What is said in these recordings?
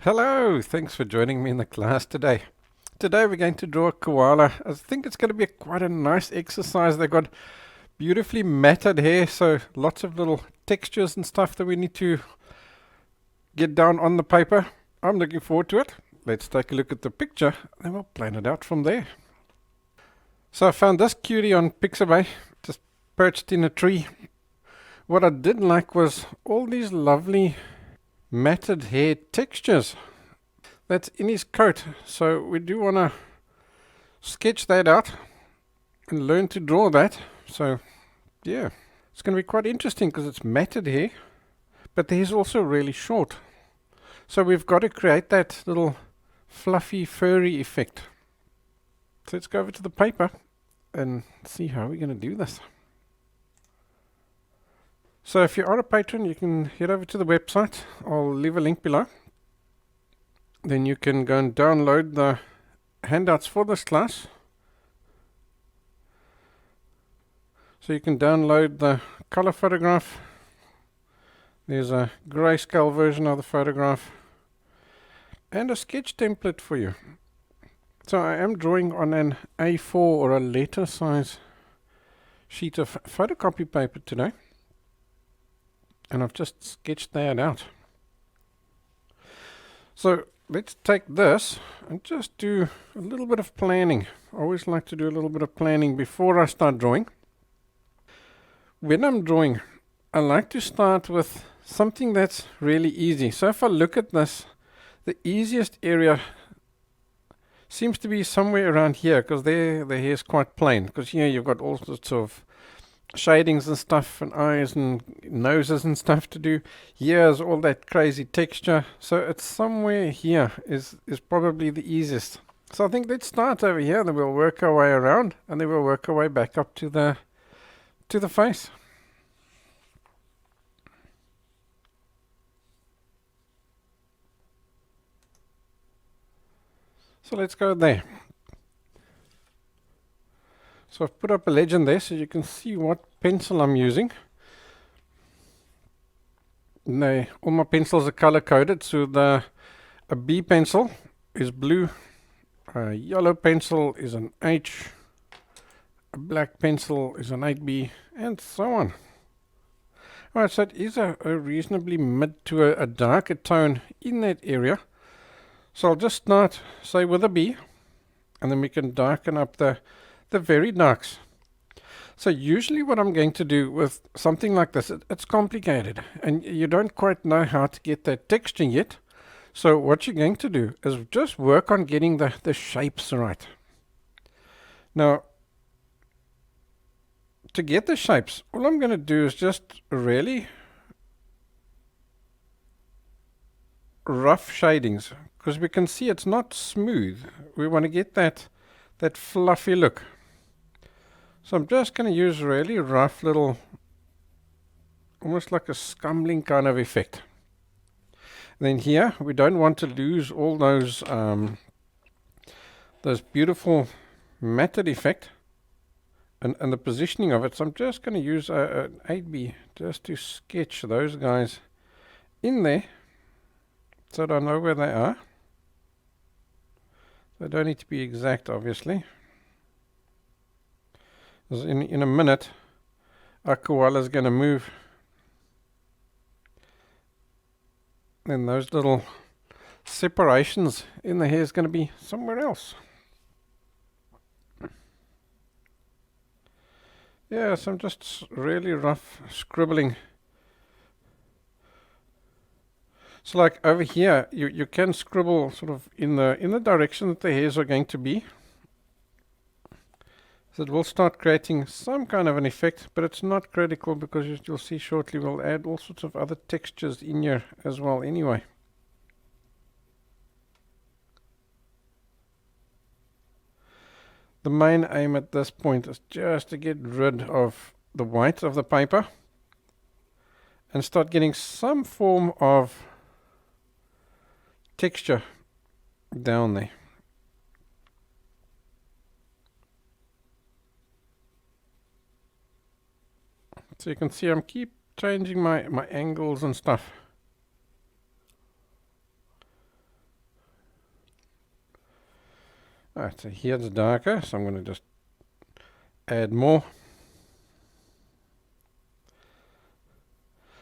Hello, thanks for joining me in the class today. Today we're going to draw a koala. I think it's going to be quite a nice exercise. They've got beautifully matted hair, so lots of little textures and stuff that we need to get down on the paper. I'm looking forward to it. Let's take a look at the picture and we'll plan it out from there. So I found this cutie on Pixabay, just perched in a tree. What I did like was all these lovely matted hair textures that's in his coat, so we do want to sketch that out and learn to draw that. So yeah, it's going to be quite interesting because it's matted hair, but the hair's also really short, so we've got to create that little fluffy furry effect. So let's go over to the paper and see how we're going to do this. So if you are a patron, you can head over to the website. I'll leave a link below. Then you can go and download the handouts for this class. So you can download the color photograph. There's a grayscale version of the photograph and a sketch template for you. So I am drawing on an A4 or a letter size sheet of photocopy paper today. And I've just sketched that out. So let's take this and just do a little bit of planning. I always like to do a little bit of planning before I start drawing. When I'm drawing, I like to start with something that's really easy. So if I look at this, the easiest area seems to be somewhere around here, because there the hair is quite plain, because here you've got all sorts of shadings and stuff and eyes and noses and stuff to do. Here's all that crazy texture, so it's somewhere here is probably the easiest. So I think let's start over here, then we'll work our way around and then we'll work our way back up to the face. So let's go there. So I've put up a legend there so you can see what pencil I'm using. All my pencils are color coded, so a B pencil is blue, a yellow pencil is an H, a black pencil is an 8B, and so on. Alright, so it is a reasonably mid to a darker tone in that area. So I'll just start, say, with a B, and then we can darken up the very darks. So usually what I'm going to do with something like this, it's complicated and you don't quite know how to get that texture yet. So what you're going to do is just work on getting the shapes right. Now, to get the shapes, all I'm going to do is just really rough shadings, because we can see it's not smooth. We want to get that fluffy look. So I'm just going to use really rough little, almost like a scumbling kind of effect. Then here, we don't want to lose all those beautiful matted effect and the positioning of it. So I'm just going to use an 8B just to sketch those guys in there so that I know where they are. They don't need to be exact, obviously. In a minute, our koala is going to move. Then those little separations in the hair is going to be somewhere else. Yeah, so I'm just really rough scribbling. So like over here, you can scribble sort of in the direction that the hairs are going to be. So it will start creating some kind of an effect, but it's not critical because you'll see shortly we'll add all sorts of other textures in here as well anyway. The main aim at this point is just to get rid of the white of the paper and start getting some form of texture down there. So you can see I'm keep changing my angles and stuff. Alright, so here it's darker, so I'm going to just add more.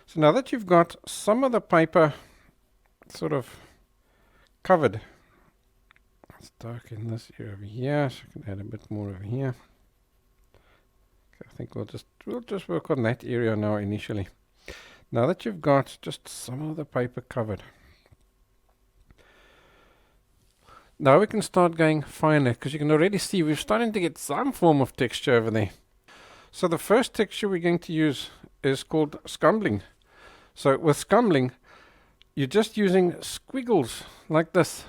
So now that you've got some of the paper sort of covered, let's darken this area over here, so I can add a bit more over here. Okay, I think we'll just work on that area now initially. Now that you've got just some of the paper covered, now we can start going finer, because you can already see we're starting to get some form of texture over there. So the first texture we're going to use is called scumbling. So with scumbling, you're just using squiggles like this.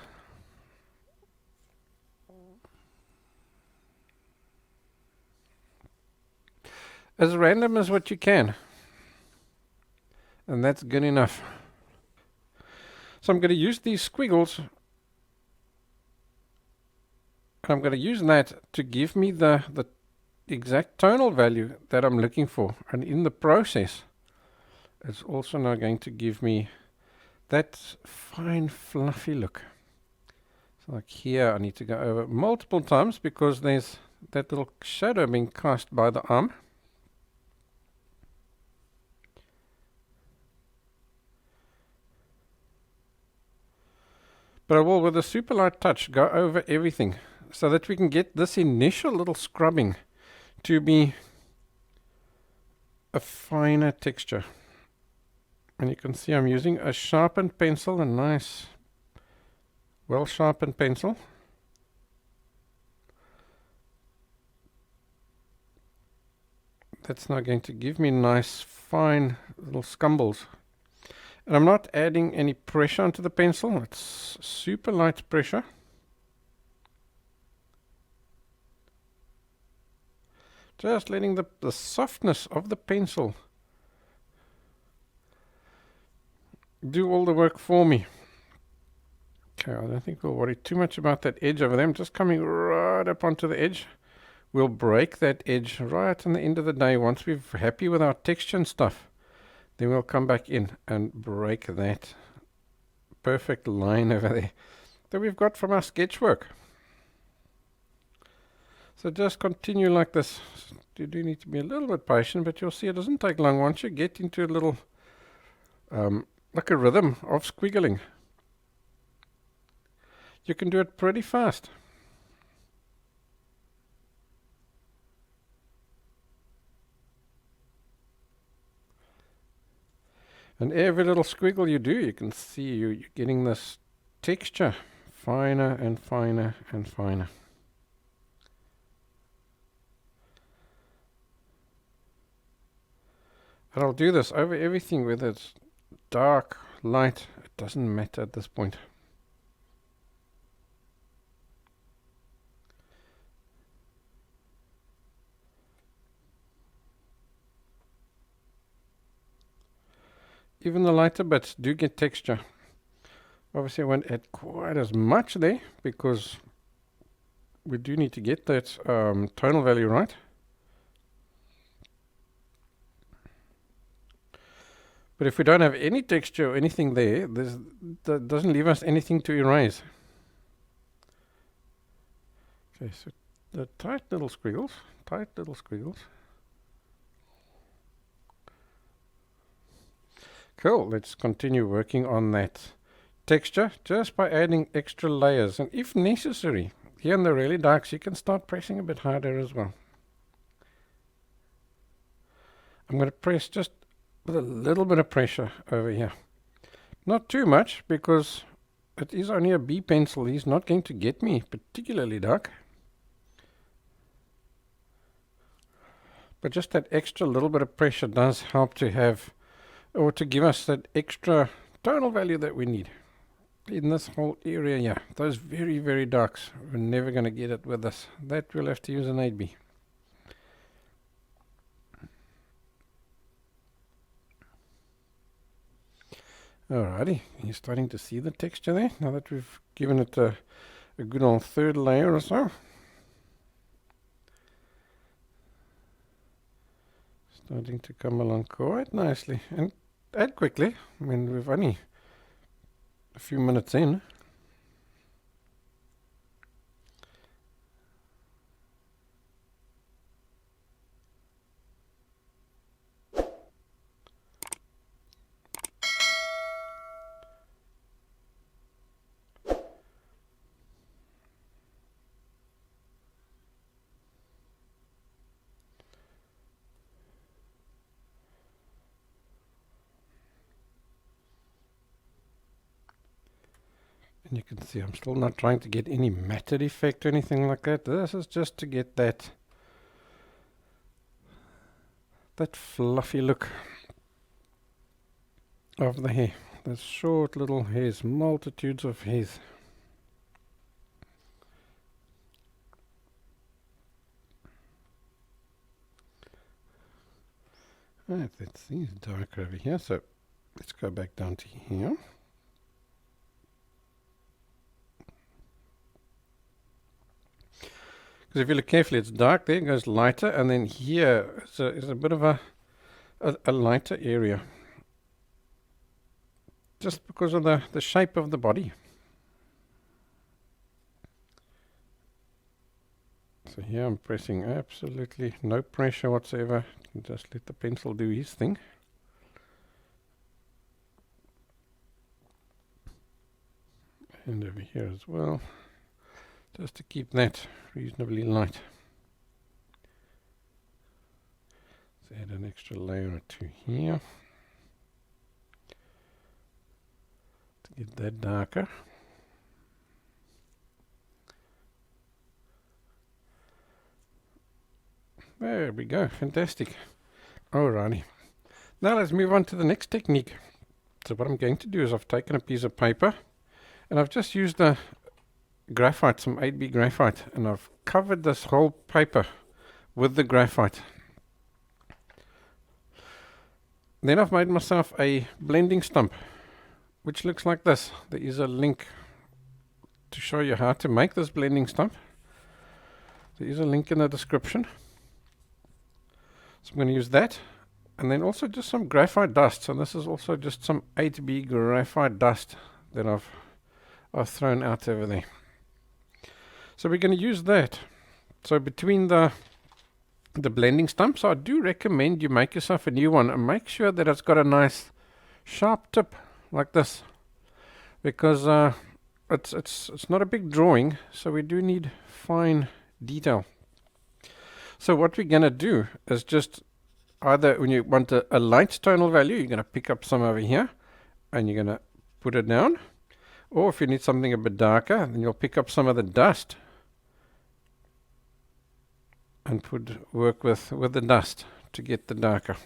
As random as what you can. And that's good enough. So I'm going to use these squiggles. I'm going to use that to give me the exact tonal value that I'm looking for. And in the process, it's also now going to give me that fine fluffy look. So like here I need to go over multiple times because there's that little shadow being cast by the arm. But I will, with a super light touch, go over everything so that we can get this initial little scrubbing to be a finer texture. And you can see I'm using a sharpened pencil, a nice, well sharpened pencil. That's now going to give me nice, fine little scumbles. And I'm not adding any pressure onto the pencil, it's super light pressure. Just letting the softness of the pencil do all the work for me. Okay, I don't think we'll worry too much about that edge over there. I'm just coming right up onto the edge. We'll break that edge right on the end of the day. Once we're happy with our texture and stuff, then we'll come back in and break that perfect line over there that we've got from our sketch work. So just continue like this. You do need to be a little bit patient, but you'll see it doesn't take long. Once you get into a little like a rhythm of squiggling, you can do it pretty fast. And every little squiggle you do, you can see you're getting this texture finer and finer and finer. And I'll do this over everything, whether it's dark, light, it doesn't matter at this point. Even the lighter bits do get texture. Obviously I won't add quite as much there because we do need to get that tonal value right. But if we don't have any texture or anything there, that doesn't leave us anything to erase. Okay, so the tight little squiggles, Cool, let's continue working on that texture just by adding extra layers. And if necessary, here in the really darks, you can start pressing a bit harder as well. I'm going to press just with a little bit of pressure over here. Not too much, because it is only a B pencil. He's not going to get me particularly dark. But just that extra little bit of pressure does help to have, or to give us that extra tonal value that we need in this whole area here. Those very, very darks, we're never going to get it with this. That we'll have to use an 8B. Alrighty, you're starting to see the texture there, now that we've given it a good old third layer or so. Starting to come along quite nicely, and add quickly. I mean, we've only a few minutes in. And you can see I'm still not trying to get any matted effect or anything like that. This is just to get that fluffy look of the hair. There's short little hairs, multitudes of hairs. Right, let's see, it's darker over here, so let's go back down to here. Because if you look carefully, it's dark there, it goes lighter, and then here is a bit of a lighter area. Just because of the shape of the body. So here I'm pressing absolutely no pressure whatsoever. Just let the pencil do his thing. And over here as well. Just to keep that reasonably light. Let's add an extra layer or two here. To get that darker. There we go, fantastic. Alrighty. Now let's move on to the next technique. So what I'm going to do is I've taken a piece of paper and I've just used a graphite, some 8B graphite, and I've covered this whole paper with the graphite. Then I've made myself a blending stump, which looks like this. There is a link to show you how to make this blending stump. There is a link in the description. So I'm going to use that, and then also just some graphite dust. So this is also just some 8B graphite dust that I've thrown out over there. So we're going to use that. So between the blending stumps, I do recommend you make yourself a new one and make sure that it's got a nice sharp tip like this, because it's not a big drawing, so we do need fine detail. So what we're going to do is just either when you want a light tonal value, you're going to pick up some over here and you're going to put it down. Or if you need something a bit darker, then you'll pick up some of the dust and work with the dust to get the darker.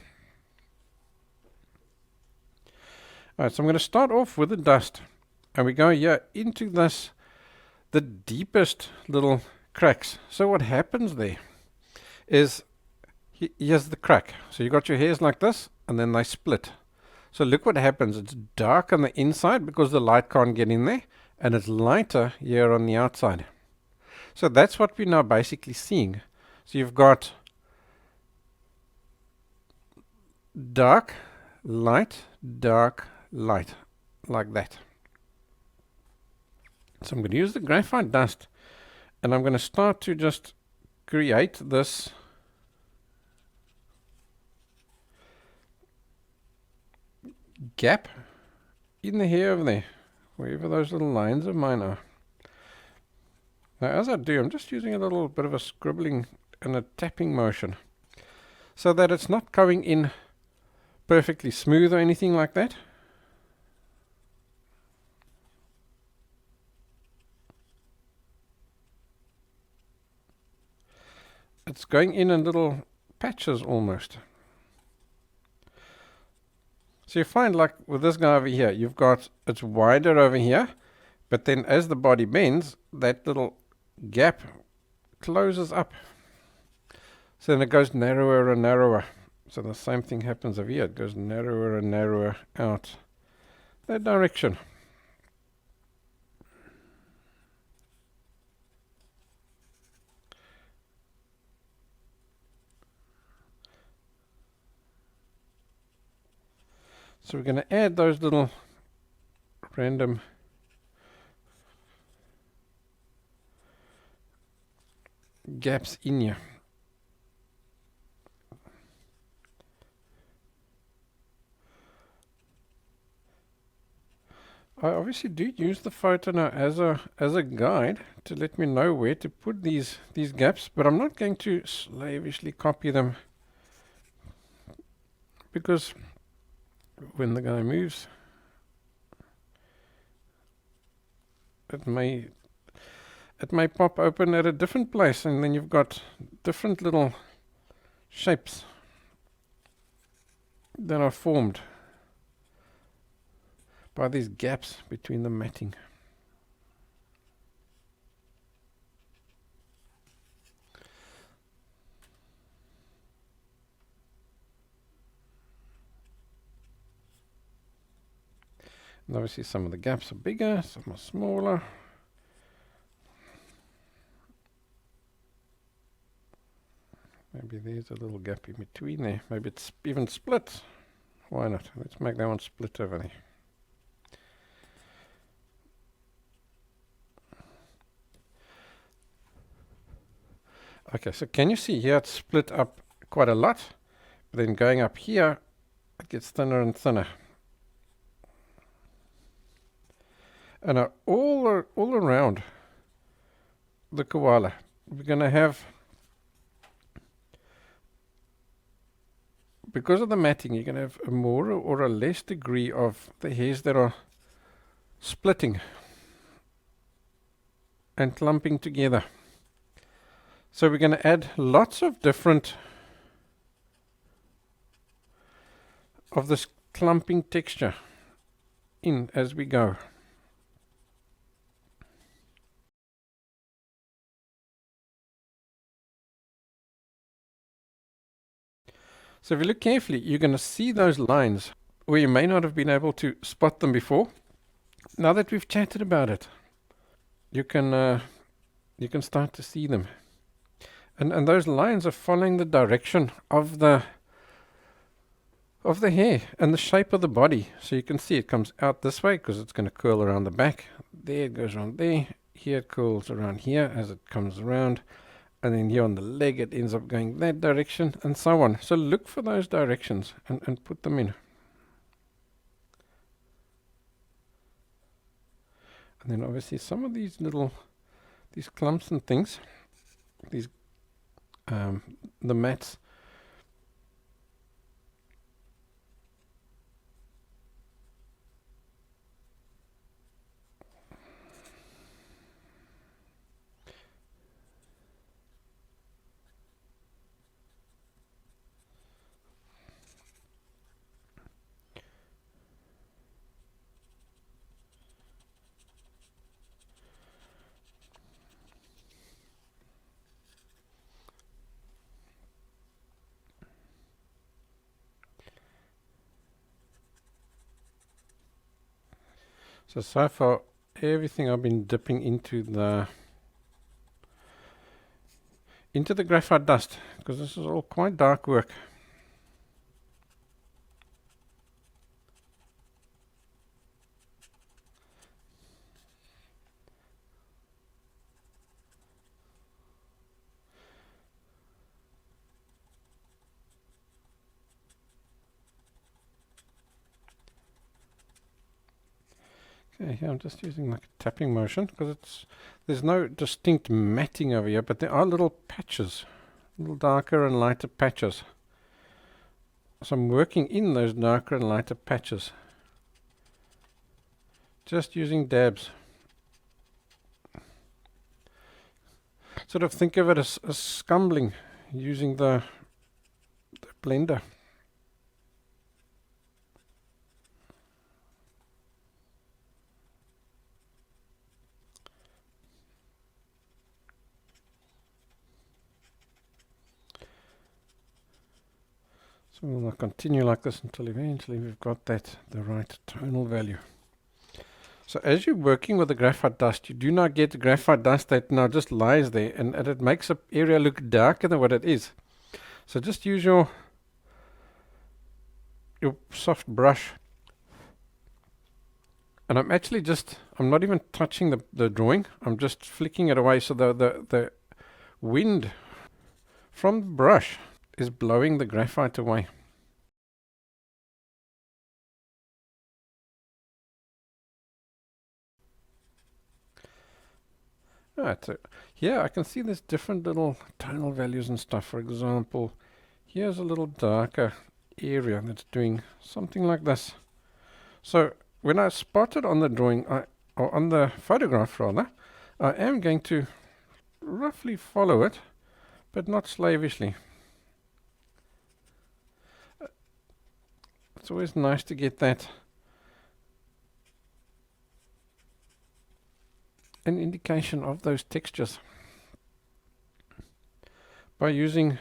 Alright, so I'm going to start off with the dust, and we go here into the deepest little cracks. So what happens there is, here's the crack. So you got your hairs like this, and then they split. So look what happens. It's dark on the inside because the light can't get in there, and it's lighter here on the outside. So that's what we're now basically seeing. So you've got dark, light, dark, light, like that. So I'm going to use the graphite dust, and I'm going to start to just create this gap in the hair over there, wherever those little lines of mine are. Now as I do, I'm just using a little bit of a scribbling and a tapping motion, so that it's not going in perfectly smooth or anything like that. It's going in little patches almost. So you find, like with this guy over here, it's wider over here, but then as the body bends, that little gap closes up. So then it goes narrower and narrower. So the same thing happens over here. It goes narrower and narrower out that direction. So we're going to add those little random gaps in here. I obviously do use the photo now as a guide to let me know where to put these gaps, but I'm not going to slavishly copy them, because when the guy moves, it may pop open at a different place, and then you've got different little shapes that are formed by these gaps between the matting. And obviously some of the gaps are bigger, some are smaller. Maybe there's a little gap in between there. Maybe it's even split. Why not? Let's make that one split over there. Okay, so can you see here it's split up quite a lot, but then going up here it gets thinner and thinner. And all around the koala we're going to have, because of the matting, you're going to have a more or a less degree of the hairs that are splitting and clumping together. So we're going to add lots of different of this clumping texture in as we go. So if you look carefully, you're going to see those lines where you may not have been able to spot them before. Now that we've chatted about it, you can start to see them. And those lines are following the direction of the hair and the shape of the body. So you can see it comes out this way because it's going to curl around the back. There it goes around there. Here it curls around here as it comes around. And then here on the leg it ends up going that direction, and so on. So look for those directions and put them in. And then obviously some of these clumps and things, these the mats, so far everything I've been dipping into the graphite dust, because this is all quite dark work. Okay, here I'm just using like a tapping motion because there's no distinct matting over here, but there are little patches, little darker and lighter patches. So I'm working in those darker and lighter patches, just using dabs. Sort of think of it as scumbling using the blender. So we'll continue like this until eventually we've got the right tonal value. So as you're working with the graphite dust, you do not get the graphite dust that now just lies there and it makes an area look darker than what it is. So just use your soft brush. And I'm not even touching the drawing. I'm just flicking it away so the wind from the brush is blowing the graphite away. Right, so here I can see there's different little tonal values and stuff. For example, here's a little darker area that's doing something like this. So when I spot it on the drawing, or on the photograph rather, I am going to roughly follow it, but not slavishly. It's always nice to get that an indication of those textures by using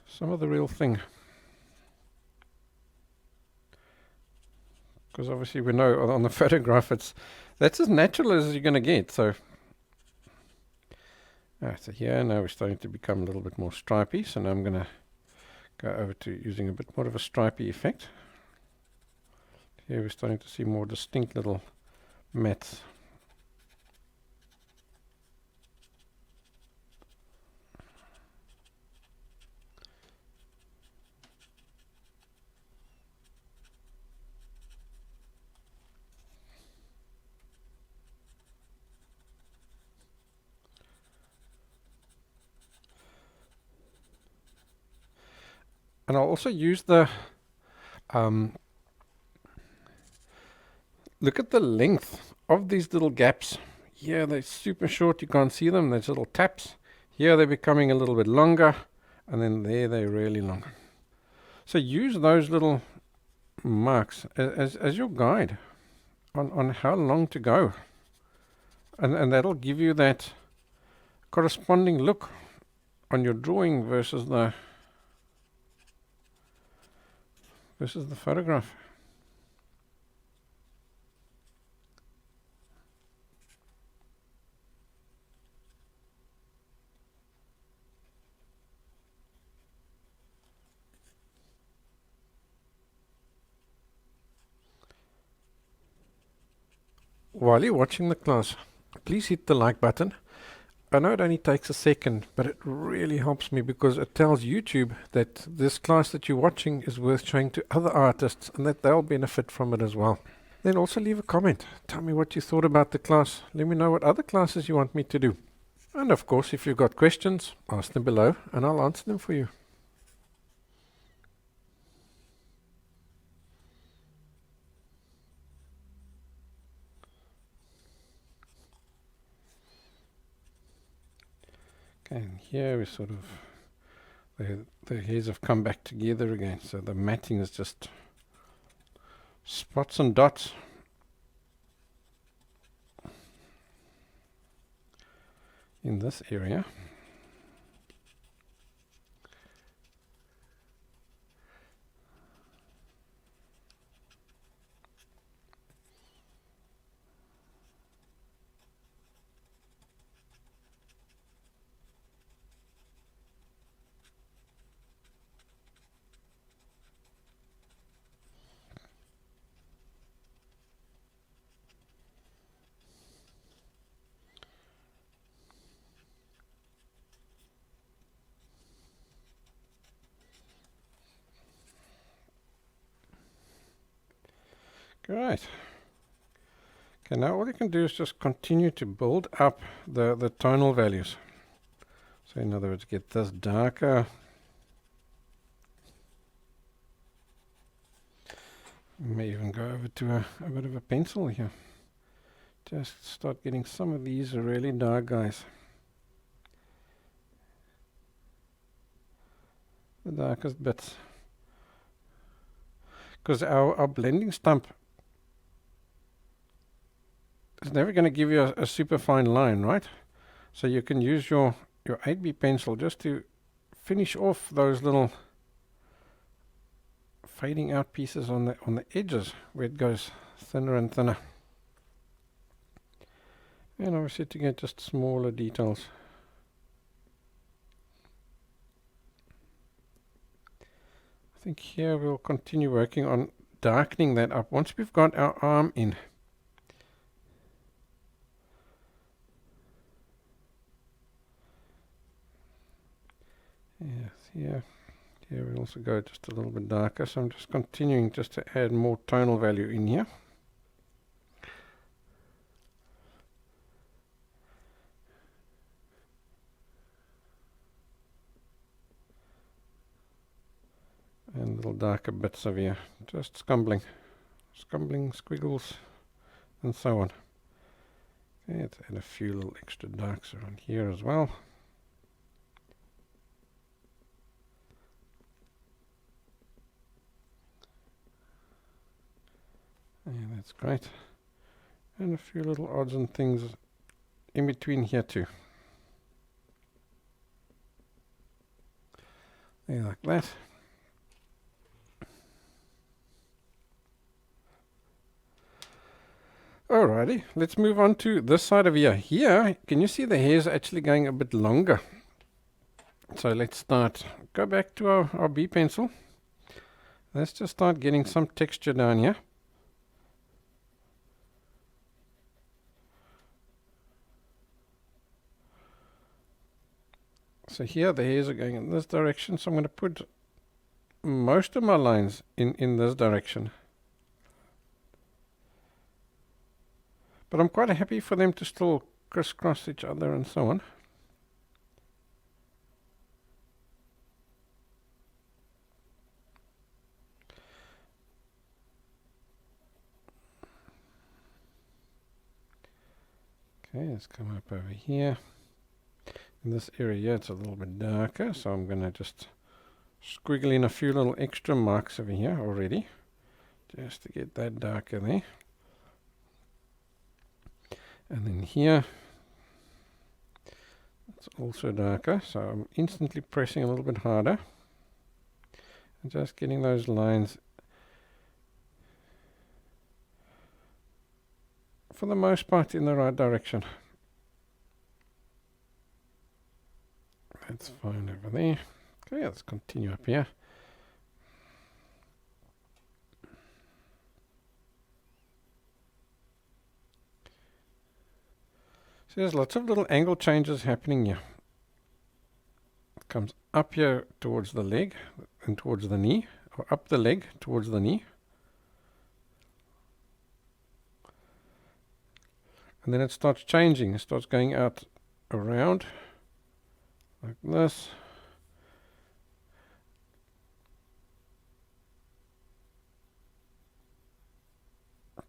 some of the real thing. Because obviously we know on the photograph that's as natural as you're going to get. So here now we're starting to become a little bit more stripy. So now I'm going to go over to using a bit more of a stripy effect. Here we're starting to see more distinct little mats. And I'll also use the look at the length of these little gaps. Here they're super short, you can't see them, there's little taps. Here they're becoming a little bit longer, and then there they're really long. So use those little marks as your guide on how long to go. And that'll give you that corresponding look on your drawing versus the photograph. While you're watching the class, please hit the like button. I know it only takes a second, but it really helps me because it tells YouTube that this class that you're watching is worth showing to other artists and that they'll benefit from it as well. Then also leave a comment. Tell me what you thought about the class. Let me know what other classes you want me to do. And of course, if you've got questions, ask them below and I'll answer them for you. Okay, and here we sort of, the hairs have come back together again, so the matting is just spots and dots. In this area. Great. Okay, now all you can do is just continue to build up the tonal values. So in other words, get this darker. May even go over to a bit of a pencil here. Just start getting some of these really dark guys. The darkest bits. Because our blending stump is never going to give you a super fine line, right? So you can use your 8B pencil just to finish off those little fading out pieces on the edges where it goes thinner and thinner. And obviously to get just smaller details. I think here we'll continue working on darkening that up once we've got our arm in. Yes, here we also go just a little bit darker, so I'm just continuing just to add more tonal value in here. And little darker bits of here, just scumbling squiggles. and so on. Okay, let's add a few little extra darks around here as well. And that's great. And a few little odds and things in between here too. There, like that. Alrighty, let's move on to this side of here. Here, can you see the hairs are actually going a bit longer? So let's start. Go back to our B pencil. Let's just start getting some texture down here. So here the hairs are going in this direction, so I'm going to put most of my lines in this direction. But I'm quite happy for them to still crisscross each other and so on. Okay, let's come up over here. In this area here, it's a little bit darker, so I'm going to just squiggle in a few little extra marks over here already, just to get that darker there. And then here, it's also darker, so I'm instantly pressing a little bit harder and just getting those lines for the most part in the right direction. That's fine over there. Okay, let's continue up here. So there's lots of little angle changes happening here. It comes up here towards the leg and towards the knee, or up the leg towards the knee. And then it starts changing. It starts going out around like this.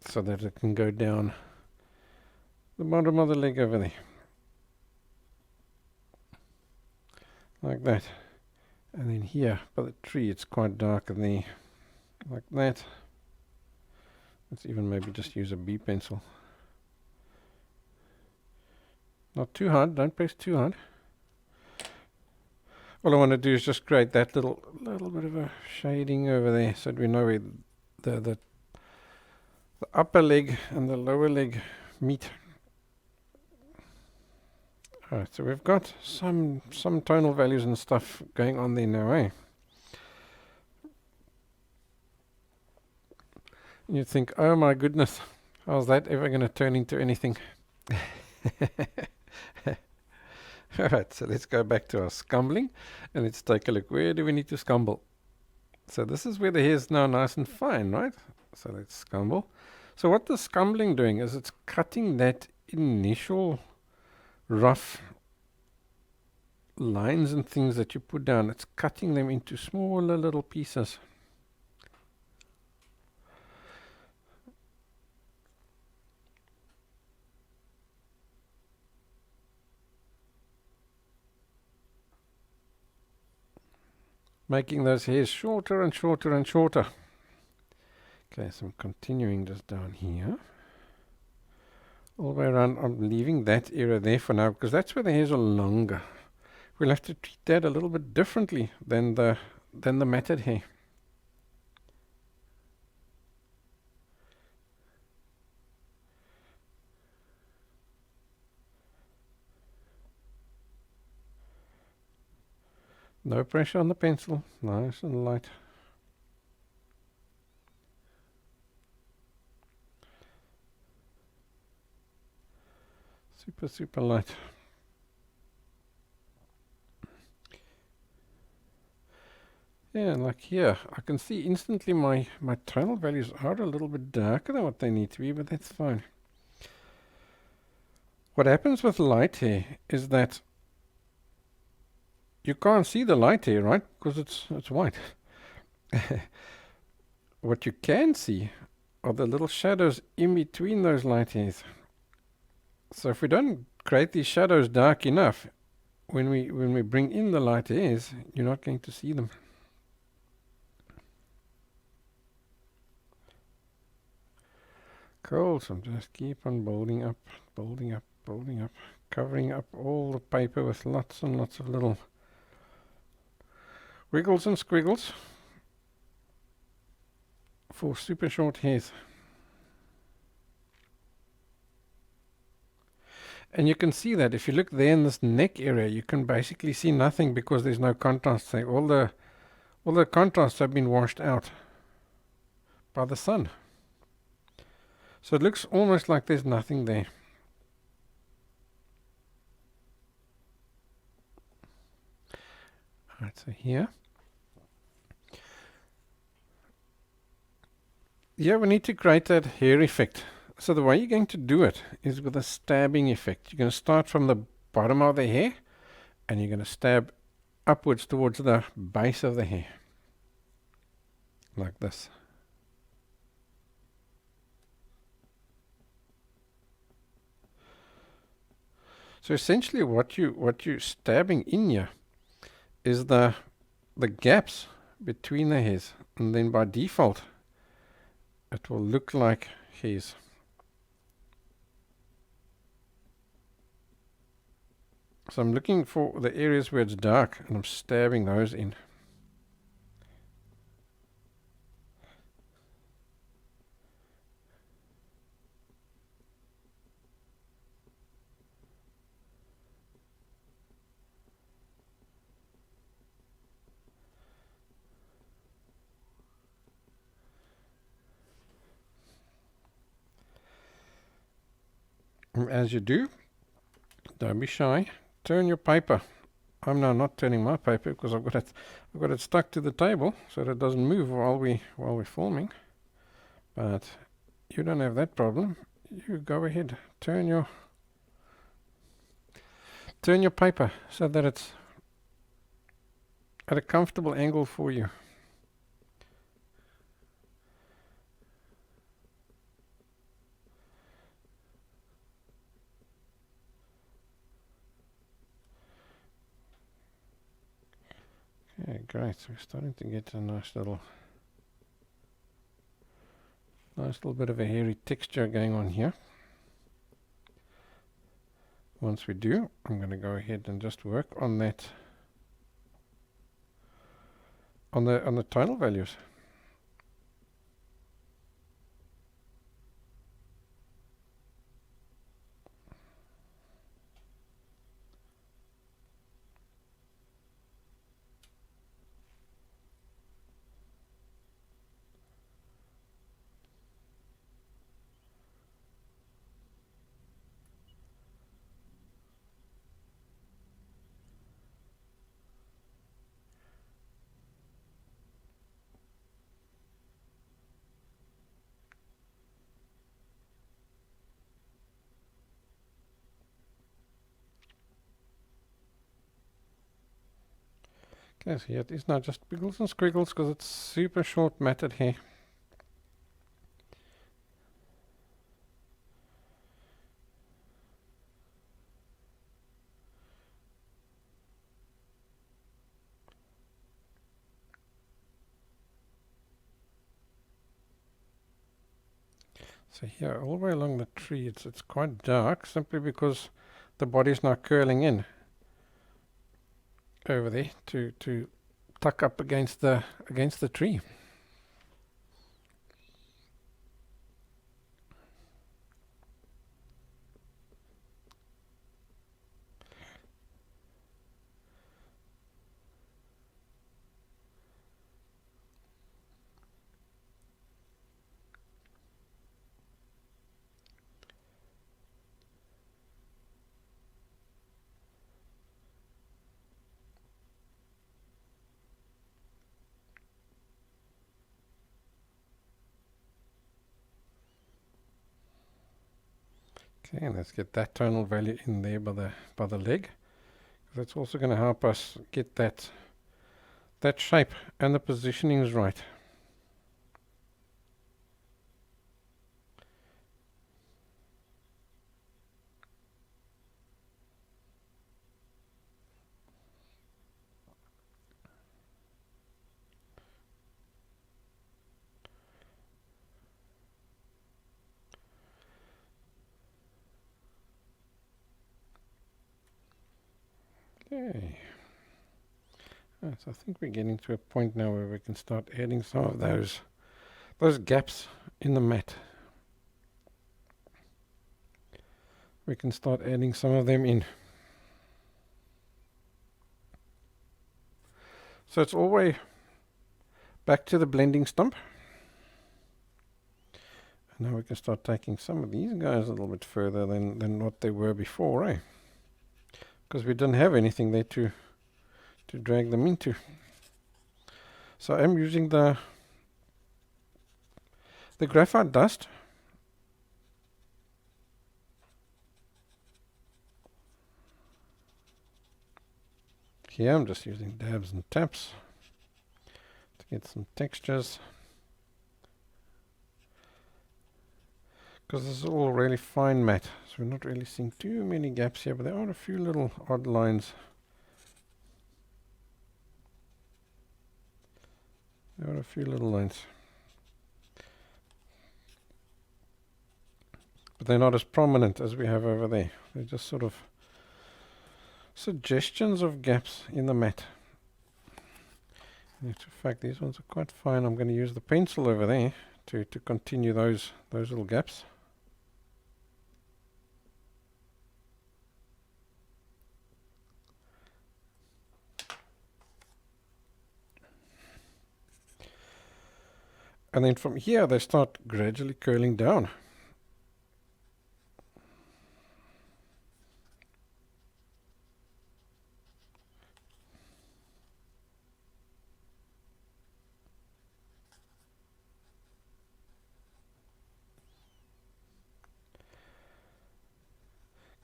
So that it can go down the bottom of the leg over there. Like that. And then here by the tree it's quite dark in there. Like that. Let's even maybe just use a B pencil. Not too hard, don't press too hard. All I want to do is just create that little bit of a shading over there so that we know where the upper leg and the lower leg meet. Alright, so we've got some tonal values and stuff going on there now, eh? You think, oh my goodness, how's that ever going to turn into anything? Alright, so let's go back to our scumbling and let's take a look. Where do we need to scumble? So this is where the hair is now nice and fine, right? So let's scumble. So what the scumbling doing is it's cutting that initial rough lines and things that you put down. It's cutting them into smaller little pieces. Making those hairs shorter and shorter and shorter. Okay, so I'm continuing just down here. All the way around, I'm leaving that area there for now because that's where the hairs are longer. We'll have to treat that a little bit differently than the matted hair. No pressure on the pencil, nice and light. Super, super light. Yeah, and like here, I can see instantly my tonal values are a little bit darker than what they need to be, but that's fine. What happens with light hair is that you can't see the light hair, right? Because it's white. What you can see are the little shadows in between those light hairs. So if we don't create these shadows dark enough, when we bring in the light hairs, you're not going to see them. Cool, so just keep on building up, building up, building up, covering up all the paper with lots and lots of little wiggles and squiggles for super short hairs. And you can see that if you look there in this neck area, you can basically see nothing because there's no contrast there. All the contrasts have been washed out by the sun. So it looks almost like there's nothing there. Alright, so here. Yeah, we need to create that hair effect. So the way you're going to do it is with a stabbing effect. You're going to start from the bottom of the hair and you're going to stab upwards towards the base of the hair. Like this. So essentially what you're stabbing in here is the gaps between the hairs, and then by default it will look like hairs. So I'm looking for the areas where it's dark and I'm stabbing those in. And as you do, don't be shy. Turn your paper. I'm now not turning my paper because I've got it stuck to the table so that it doesn't move while we're filming. But you don't have that problem. You go ahead, turn your paper so that it's at a comfortable angle for you. Okay, great. So we're starting to get a nice little bit of a hairy texture going on here. Once we do, I'm going to go ahead and just work on that, on the tonal values. Okay, so here it is now just wiggles and squiggles because it's super short matted hair. So here, all the way along the tree, it's quite dark simply because the body's now curling in over there to tuck up against the tree. Okay, and let's get that tonal value in there by the leg. That's also going to help us get that shape and the positioning is right. Okay. So I think we're getting to a point now where we can start adding some of those gaps in the mat. We can start adding some of them in. So it's all the way back to the blending stump. And now we can start taking some of these guys a little bit further than what they were before, eh? Because we didn't have anything there to drag them into. So I'm using the graphite dust. Here I'm just using dabs and taps to get some textures. Because this is all really fine matte, so we're not really seeing too many gaps here, but there are a few little odd lines. There are a few little lines. But they're not as prominent as we have over there. They're just sort of suggestions of gaps in the mat. In fact, these ones are quite fine. I'm going to use the pencil over there to continue those little gaps. And then from here they start gradually curling down.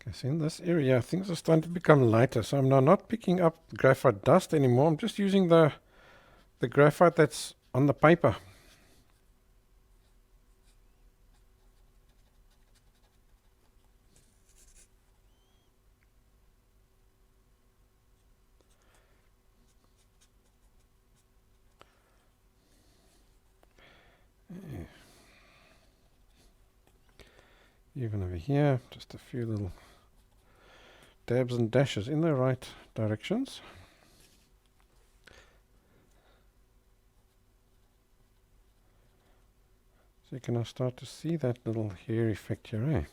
Okay, so in this area things are starting to become lighter, so I'm now not picking up graphite dust anymore. I'm just using the graphite that's on the paper. Even over here, just a few little dabs and dashes in the right directions. So you can now start to see that little hair effect here, eh?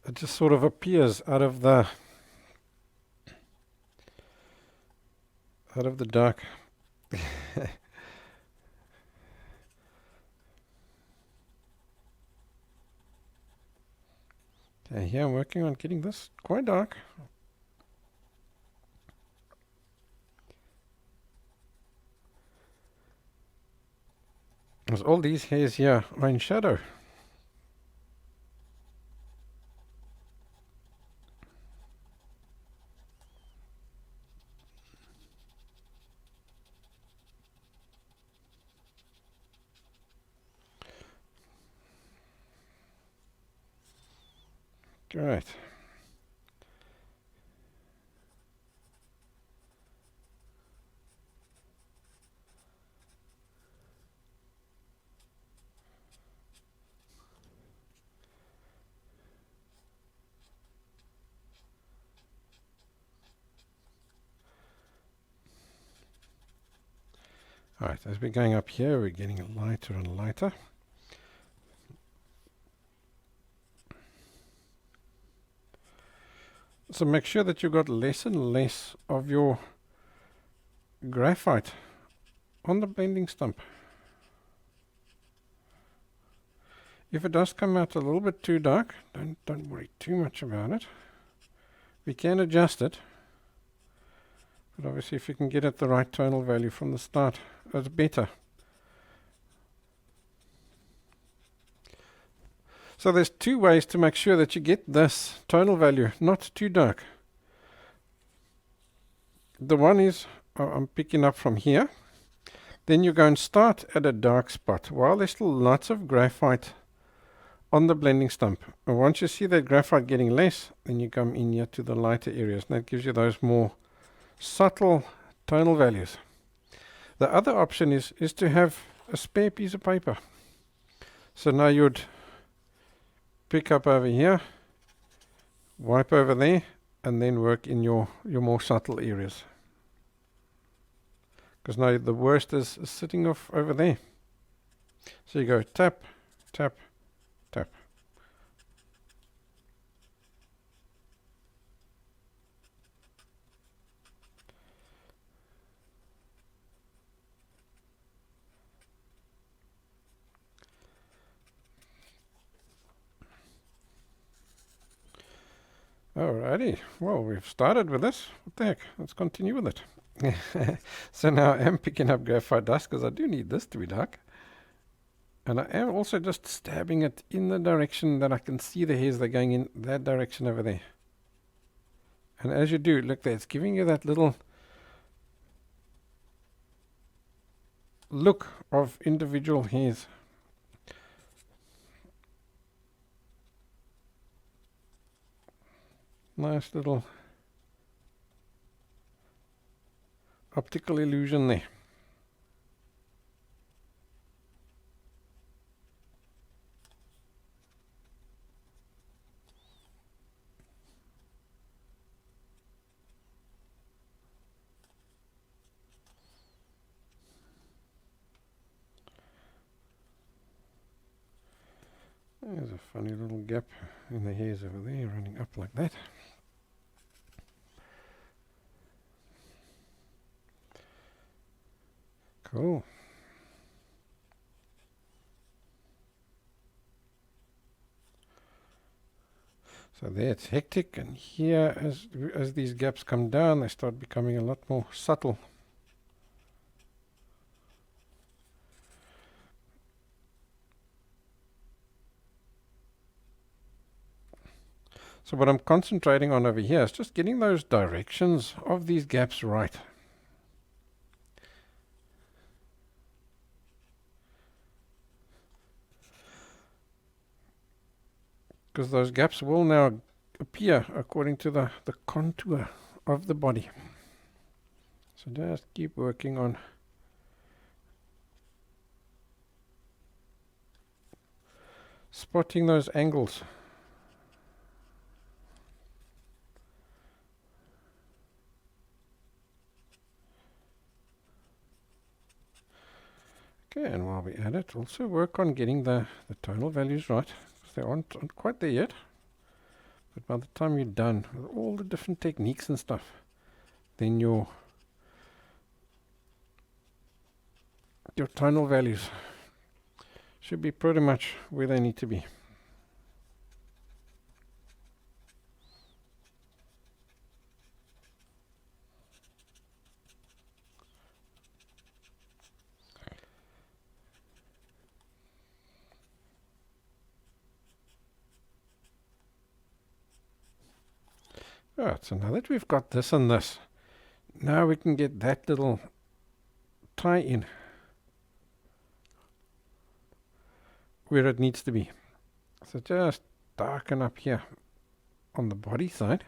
It just sort of appears out of the dark. Okay, here I'm working on getting this quite dark. Because all these hairs here are in shadow. Great. Alright, as we're going up here, we're getting lighter and lighter. So make sure that you've got less and less of your graphite on the blending stump. If it does come out a little bit too dark, don't worry too much about it. We can adjust it, but obviously if you can get at the right tonal value from the start, that's better. So there's two ways to make sure that you get this tonal value not too dark. The one is, I'm picking up from here. Then you go and start at a dark spot while there's still lots of graphite on the blending stump. And once you see that graphite getting less, then you come in here to the lighter areas. And that gives you those more subtle tonal values. The other option is to have a spare piece of paper. So now you'd pick up over here, wipe over there, and then work in your more subtle areas. Because now the worst is sitting off over there. So you go tap, tap, tap. Alrighty, well, we've started with this. What the heck? Let's continue with it. So now I am picking up graphite dust because I do need this to be dark. And I am also just stabbing it in the direction that I can see the hairs. They're going in that direction over there. And as you do, look there, it's giving you that little look of individual hairs. Nice little optical illusion there. There's a funny little gap in the hairs over there running up like that. Cool. So there it's hectic, and here as these gaps come down they start becoming a lot more subtle. So what I'm concentrating on over here is just getting those directions of these gaps right. Because those gaps will now appear according to the contour of the body. So just keep working on spotting those angles. Okay, and while we're at it, also work on getting the tonal values right, because they aren't quite there yet. But by the time you're done with all the different techniques and stuff, then your tonal values should be pretty much where they need to be. Alright, so now that we've got this and this, now we can get that little tie in where it needs to be. So just darken up here on the body side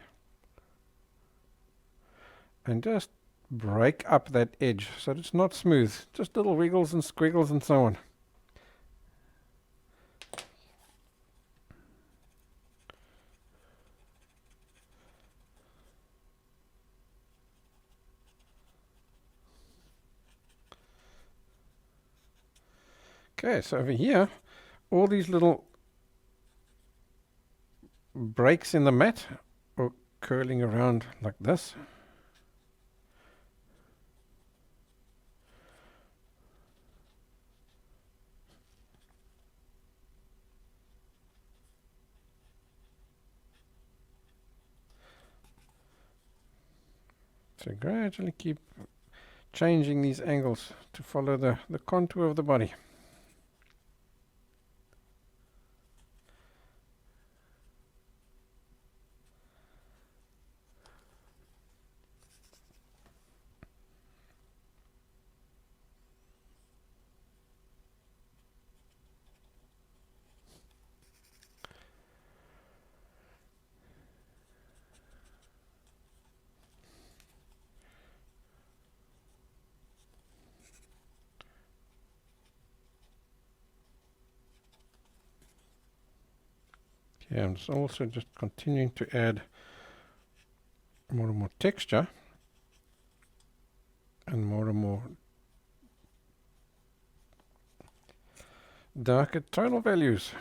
and just break up that edge so that it's not smooth, just little wiggles and squiggles and so on. Okay, so over here, all these little breaks in the mat are curling around like this. So gradually keep changing these angles to follow the contour of the body. Okay, I'm also just continuing to add more and more texture and more darker tonal values.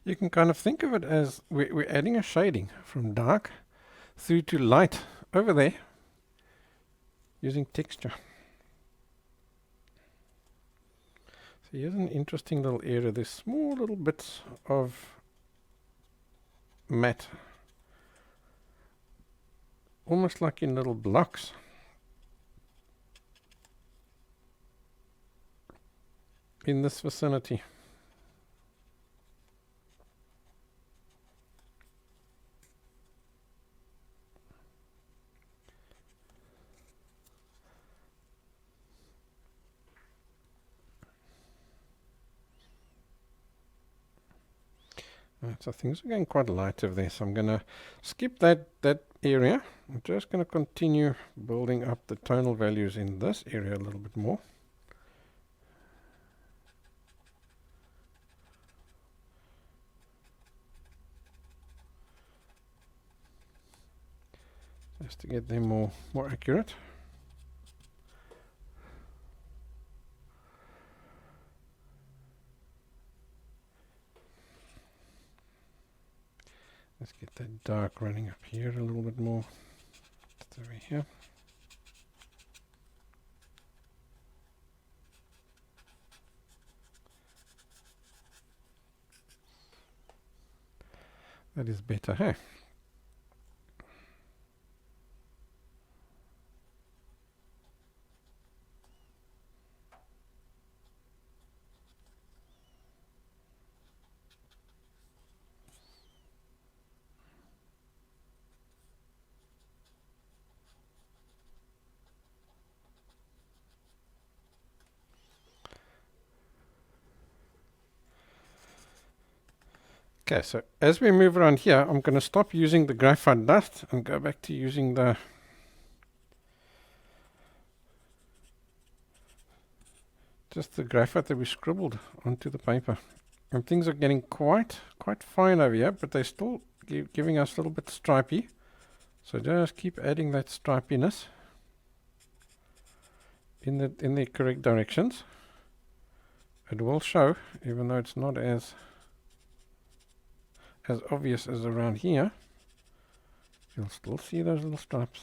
You can kind of think of it as we're adding a shading from dark through to light over there using texture. So here's an interesting little area. There's small little bits of matte, almost like in little blocks. In this vicinity. Right, so things are getting quite light over there, so I'm going to skip that area. I'm just going to continue building up the tonal values in this area a little bit more. Just to get them more accurate. Let's get that dark running up here a little bit more. It's over here. That is better, hey? Okay, so as we move around here, I'm going to stop using the graphite dust and go back to using just the graphite that we scribbled onto the paper. And things are getting quite fine over here, but they're still giving us a little bit stripy. So just keep adding that stripiness in the correct directions. It will show, even though it's not as obvious as around here. You'll still see those little stripes.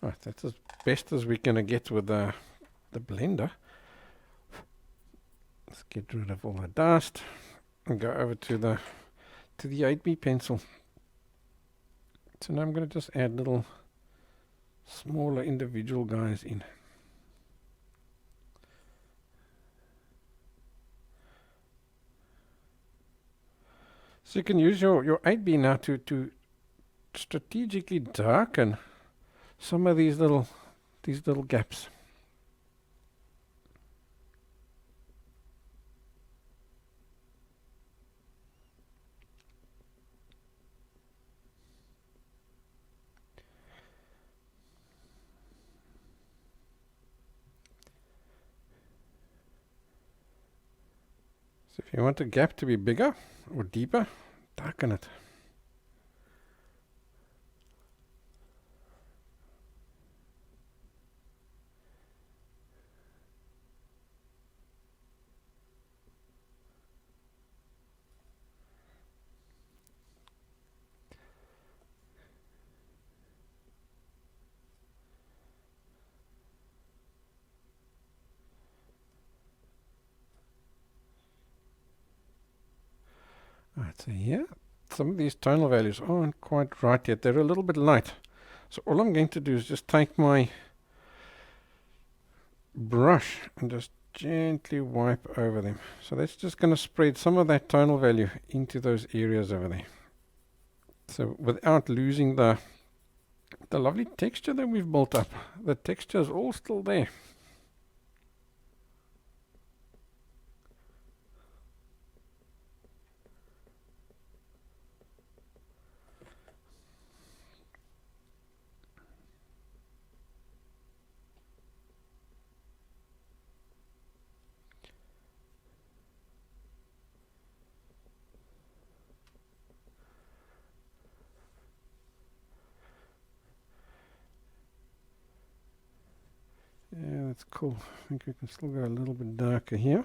Right, that's as best as we're going to get with the blender. Let's get rid of all the dust and go over to the 8B pencil. So now I'm going to just add little smaller individual guys in. So you can use your 8B now to strategically darken some of these little gaps. So if you want the gap to be bigger or deeper, darken it. Right, so here, some of these tonal values aren't quite right yet. They're a little bit light. So all I'm going to do is just take my brush and just gently wipe over them. So that's just going to spread some of that tonal value into those areas over there. So without losing the lovely texture that we've built up. The texture is all still there. Yeah, that's cool. I think we can still go a little bit darker here.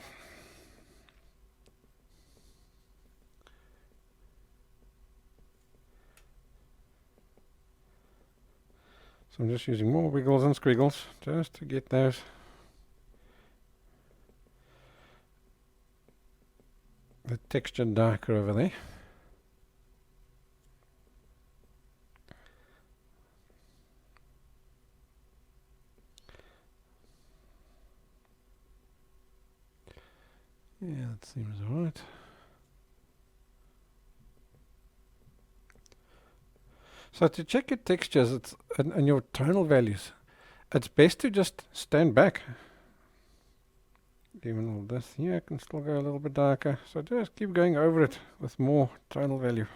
So I'm just using more wiggles and squiggles just to get those the texture darker over there. Yeah, that seems alright. So to check your textures and your tonal values, it's best to just stand back. Even all this here can still go a little bit darker. So just keep going over it with more tonal value.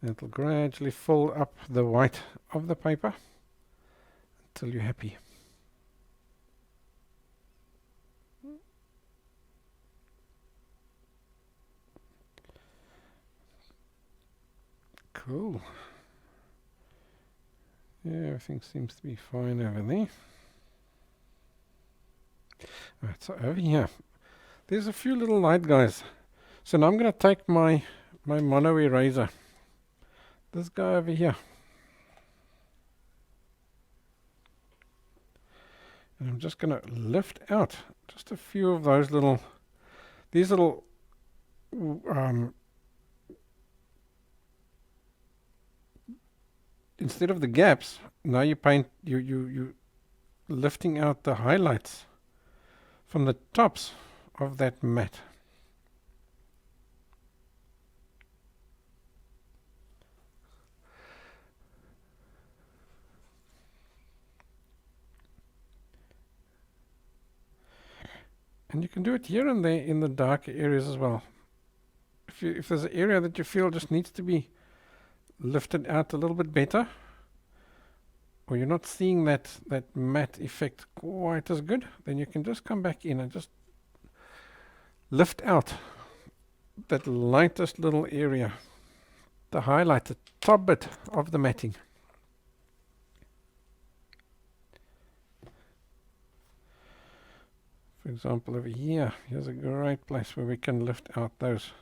It'll gradually fill up the white of the paper until you're happy. Cool. Yeah, everything seems to be fine over there. Right, so over here, there's a few little light guys. So now I'm going to take my mono eraser. This guy over here. And I'm just going to lift out just a few of those these little instead of the gaps, now you paint you lifting out the highlights from the tops of that mat. And you can do it here and there in the darker areas as well. If there's an area that you feel just needs to be lifted out a little bit better, or you're not seeing that matte effect quite as good, then you can just come back in and just lift out that lightest little area, the highlight, the top bit of the matting. For example, over here, here's a great place where we can lift out those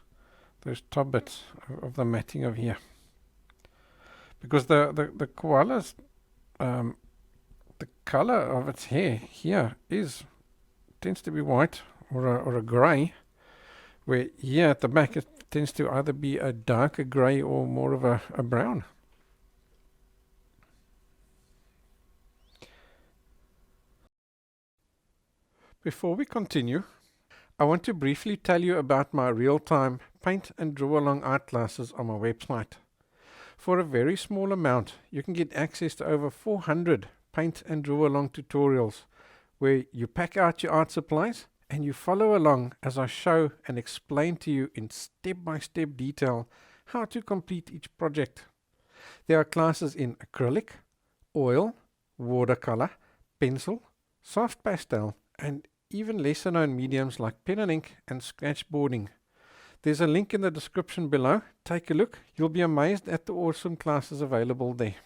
top bits of the matting over here. Because the koala's the color of its hair here tends to be white or a grey, where here at the back it tends to either be a darker grey or more of a brown. Before we continue, I want to briefly tell you about my real-time paint and draw along art classes on my website. For a very small amount, you can get access to over 400 paint and draw along tutorials where you pack out your art supplies and you follow along as I show and explain to you in step-by-step detail how to complete each project. There are classes in acrylic, oil, watercolor, pencil, soft pastel, and even lesser known mediums like pen and ink and sketchboarding. There's a link in the description below. Take a look. You'll be amazed at the awesome classes available there.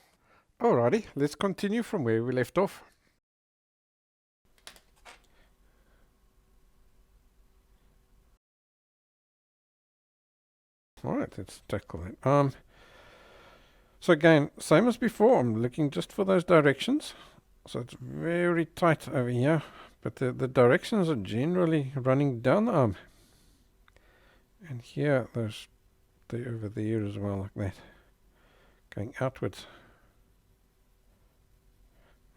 Alrighty, let's continue from where we left off. Alright, let's tackle that. So again, same as before, I'm looking just for those directions. So it's very tight over here, but the directions are generally running down the arm. And here, they're over there as well, like that, going outwards.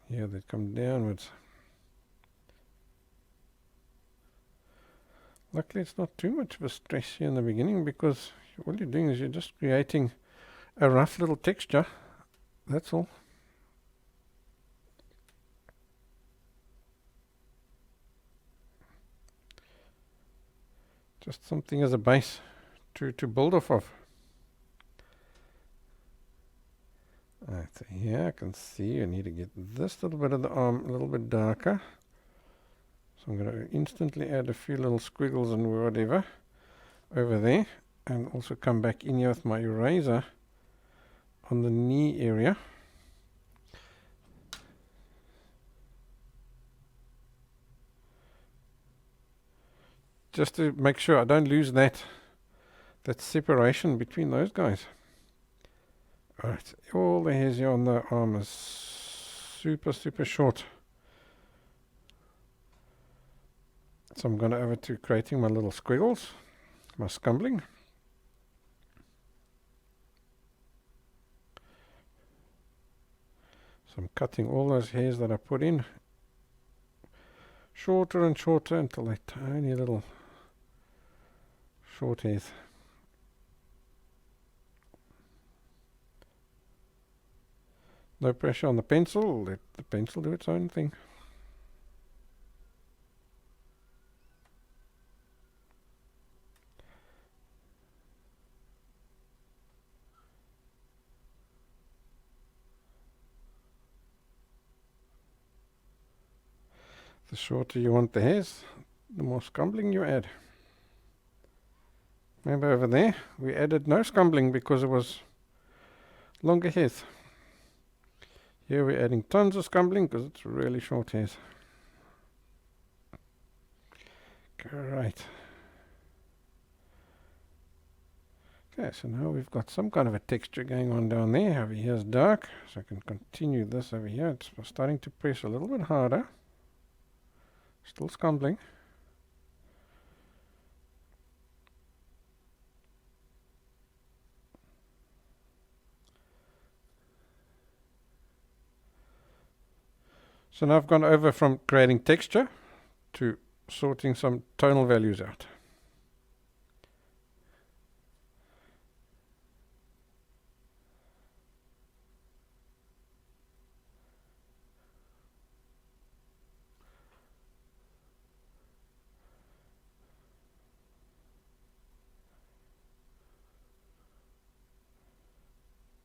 Here they come downwards. Luckily it's not too much of a stress here in the beginning, because all you're doing is you're just creating a rough little texture. That's all. Just something as a base to build off of. Right, so here I can see I need to get this little bit of the arm a little bit darker. So I'm going to instantly add a few little squiggles and whatever over there, and also come back in here with my eraser on the knee area. Just to make sure I don't lose that separation between those guys. Alright, all the hairs here on the arm is super short. So I'm going over to creating my little squiggles, my scumbling. So I'm cutting all those hairs that I put in shorter and shorter until they're tiny little short hairs. No pressure on the pencil, let the pencil do its own thing. The shorter you want the hairs, the more scumbling you add. Remember over there, we added no scumbling because it was longer hairs. Here we're adding tons of scumbling because it's really short hairs. Great. Okay, so now we've got some kind of a texture going on down there. Over here is dark, so I can continue this over here. It's starting to press a little bit harder. Still scumbling. So now I've gone over from creating texture to sorting some tonal values out.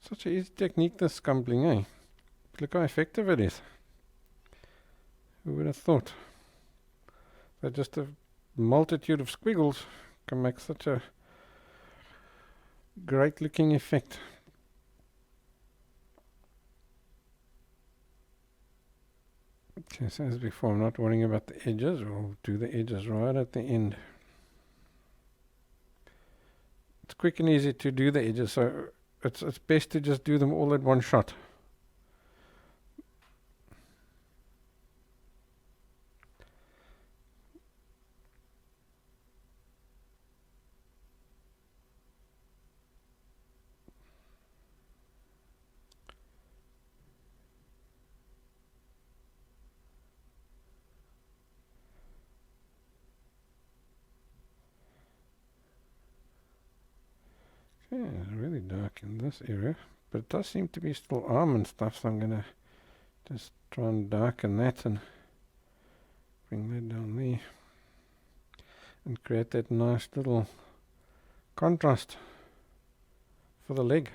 Such an easy technique, this scumbling, eh? Look how effective it is. Who would have thought that just a multitude of squiggles can make such a great looking effect? Okay, so as before, I'm not worrying about the edges. We'll do the edges right at the end. It's quick and easy to do the edges, so it's best to just do them all at one shot. Yeah, it's really dark in this area, but it does seem to be still arm and stuff, so I'm going to just try and darken that and bring that down there and create that nice little contrast for the leg.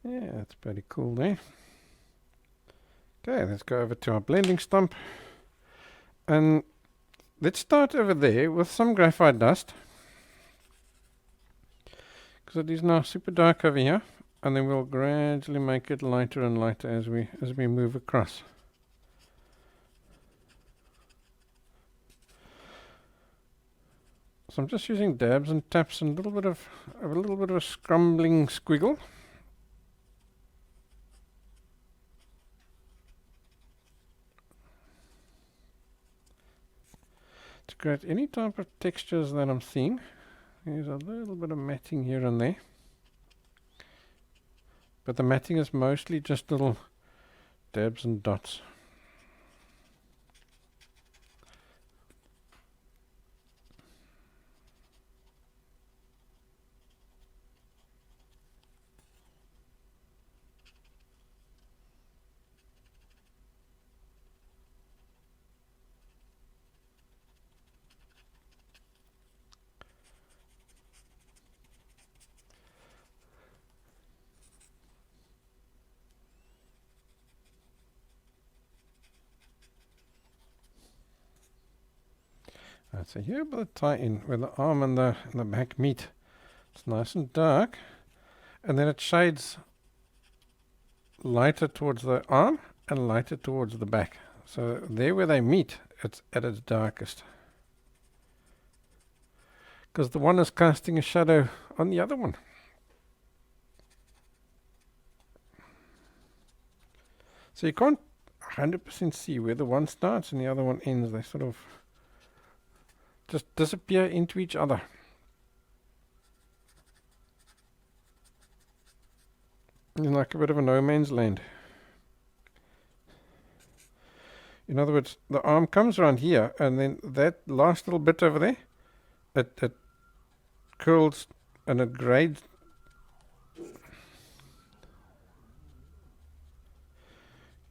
Yeah, that's pretty cool there. Okay, let's go over to our blending stump. And let's start over there with some graphite dust, because it is now super dark over here, and then we'll gradually make it lighter and lighter as we move across. So I'm just using dabs and taps and a little bit of a scrumbling squiggle. To create any type of textures that I'm seeing. There's a little bit of matting here and there. But the matting is mostly just little dabs and dots. Right, so here by the tie-in, where the arm and the back meet, it's nice and dark, and then it shades lighter towards the arm and lighter towards the back. So there where they meet, it's at its darkest. Because the one is casting a shadow on the other one. So you can't 100% see where the one starts and the other one ends. They sort of just disappear into each other. It's like a bit of a no man's land. In other words, the arm comes around here, and then that last little bit over there, it curls and it grades.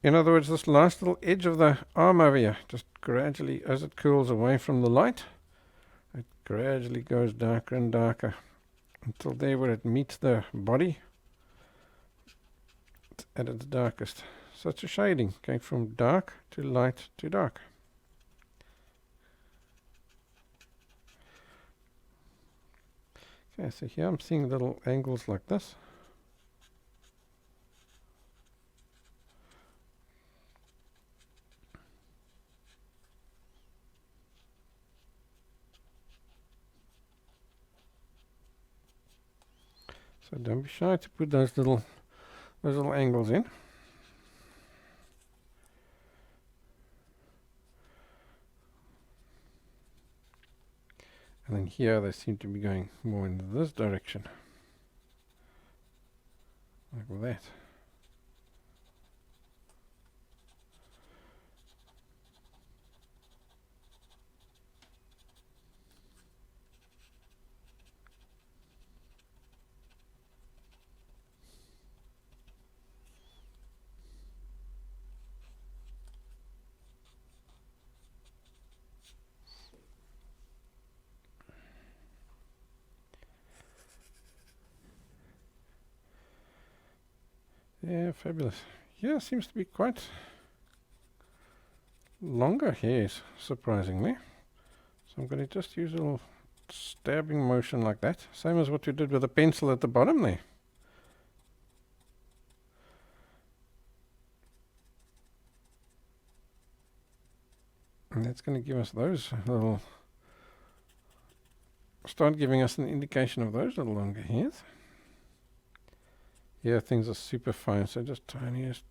In other words, this last little edge of the arm over here, just gradually, as it curls away from the light, it gradually goes darker and darker until there where it meets the body, it's at its darkest. So it's a shading, going from dark to light to dark. Okay, so here I'm seeing little angles like this. So don't be shy to put those little angles in. And then here they seem to be going more in this direction. Like that. Yeah, fabulous. Yeah, seems to be quite longer hairs, surprisingly. So I'm going to just use a little stabbing motion like that. Same as what we did with the pencil at the bottom there. And that's going to give us those little... start giving us an indication of those little longer hairs. Here things are super fine, so just tiniest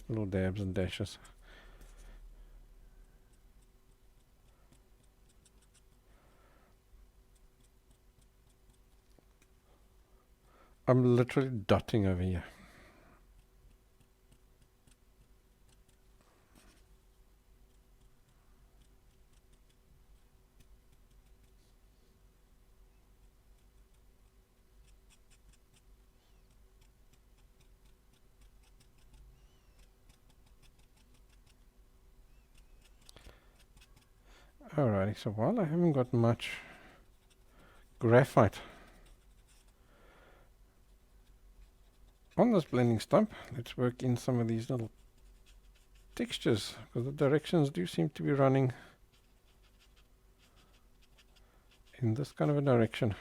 little dabs and dashes. I'm literally dotting over here. Alrighty, so while I haven't got much graphite on this blending stump, let's work in some of these little textures, because the directions do seem to be running in this kind of a direction.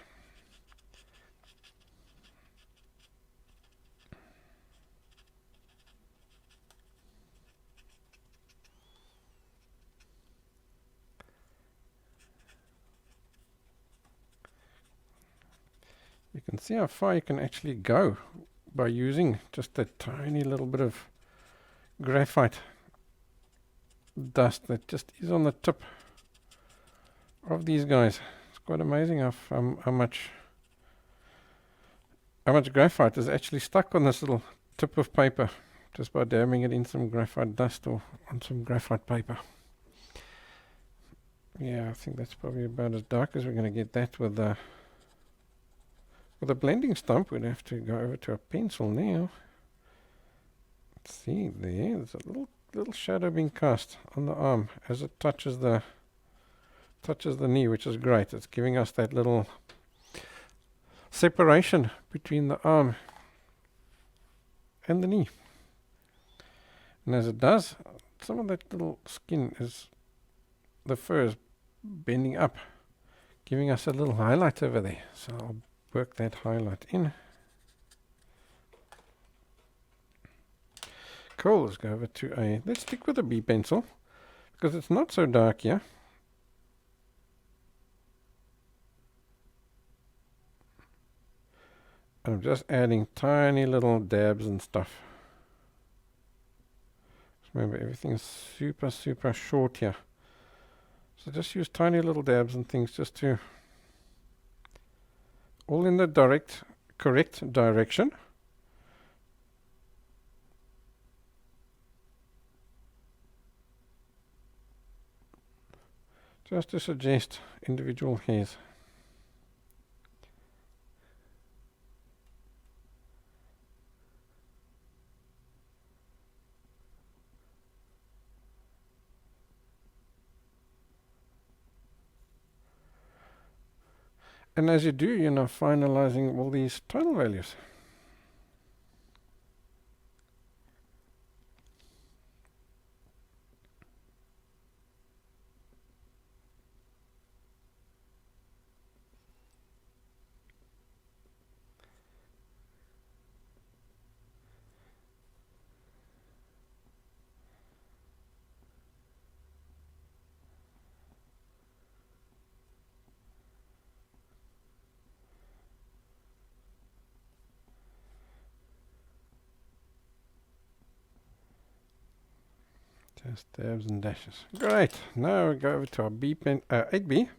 You can see how far you can actually go by using just a tiny little bit of graphite dust that just is on the tip of these guys. It's quite amazing how much graphite is actually stuck on this little tip of paper just by dabbing it in some graphite dust or on some graphite paper. Yeah, I think that's probably about as dark as we're going to get that with a blending stump. We'd have to go over to a pencil now. Let's see, there's a little shadow being cast on the arm as it touches the knee, which is great. It's giving us that little separation between the arm and the knee. And as it does, some of that little skin the fur is bending up, giving us a little highlight over there. So I'll work that highlight in. Cool, let's go over to let's stick with a B pencil because it's not so dark here. I'm just adding tiny little dabs and stuff. Just remember, everything is super, super short here. So just use tiny little dabs and things just to all in the correct direction. Just to suggest individual hairs. And as you do, you're now finalizing all these tonal values. Just dabs and dashes. Great. Now we go over to our 8B,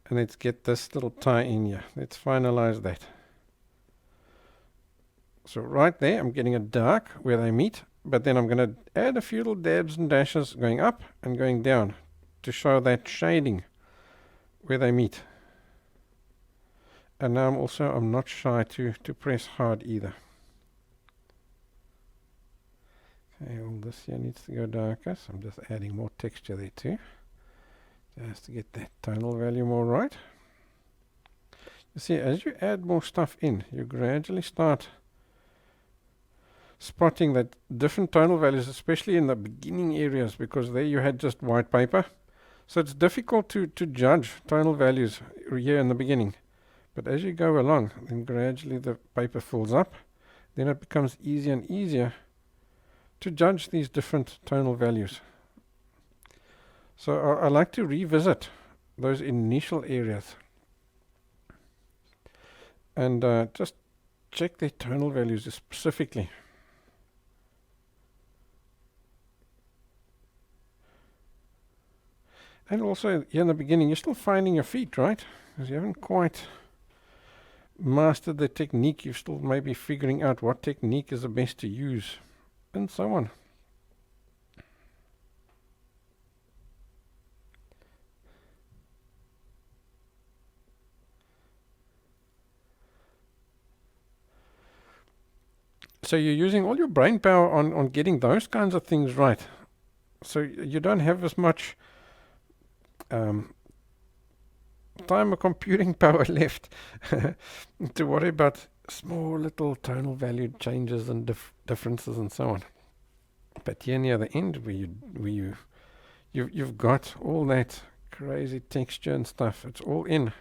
and let's get this little tie in here. Let's finalize that. So right there, I'm getting a dark where they meet, but then I'm going to add a few little dabs and dashes going up and going down to show that shading where they meet. And now I'm not shy to press hard either. Okay, all this here needs to go darker, so I'm just adding more texture there too, just to get that tonal value more right. You see, as you add more stuff in, you gradually start spotting that different tonal values, especially in the beginning areas, because there you had just white paper. So it's difficult to judge tonal values here in the beginning. But as you go along, then gradually the paper fills up. Then it becomes easier and easier to judge these different tonal values. So I like to revisit those initial areas and just check their tonal values specifically. And also, here in the beginning, you're still finding your feet, right? Because you haven't quite mastered the technique. You're still maybe figuring out what technique is the best to use, and so on. So you're using all your brain power on getting those kinds of things right. So you don't have as much time or computing power left to worry about small little tonal value changes and differences and so on. But here near the end, where you've got all that crazy texture and stuff, it's all in.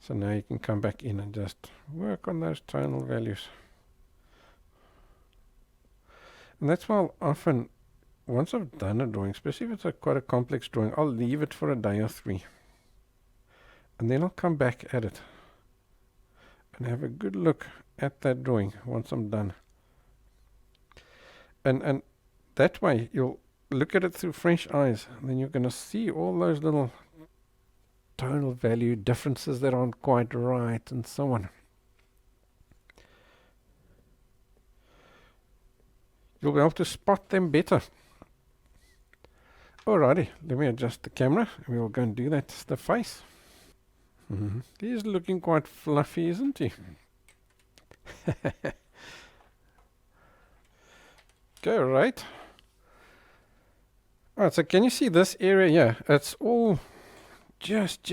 So now you can come back in and just work on those tonal values. And that's why often, once I've done a drawing, especially if it's quite a complex drawing, I'll leave it for a day or 3. And then I'll come back at it. and have a good look at that drawing once I'm done. And that way you'll look at it through fresh eyes, and then you're going to see all those little tonal value differences that aren't quite right and so on. You'll be able to spot them better. Alrighty, let me adjust the camera and we'll go and do that to the face. He's looking quite fluffy, isn't he? Go right. Alright, so can you see this area here? It's all just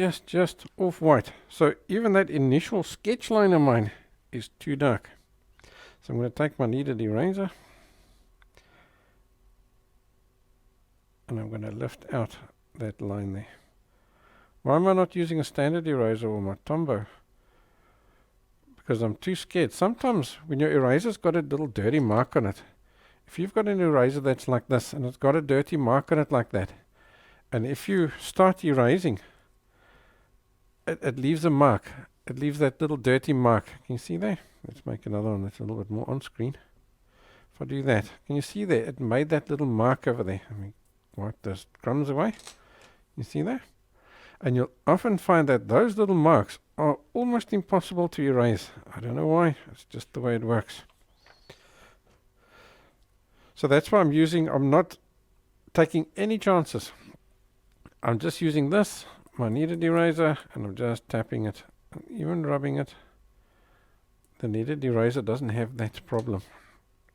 off white. So even that initial sketch line of mine is too dark. So I'm going to take my kneaded eraser and I'm going to lift out that line there. Why am I not using a standard eraser or my Tombow? Because I'm too scared. Sometimes when your eraser's got a little dirty mark on it, if you've got an eraser that's like this and it's got a dirty mark on it like that, and if you start erasing, it leaves a mark. It leaves that little dirty mark. Can you see there? Let's make another one that's a little bit more on screen. If I do that, can you see there? It made that little mark over there. Let me wipe those crumbs away. You see there? And you'll often find that those little marks are almost impossible to erase. I don't know why. It's just the way it works. So that's why I'm not taking any chances. I'm just using this, my kneaded eraser, and I'm just tapping it, and even rubbing it. The kneaded eraser doesn't have that problem.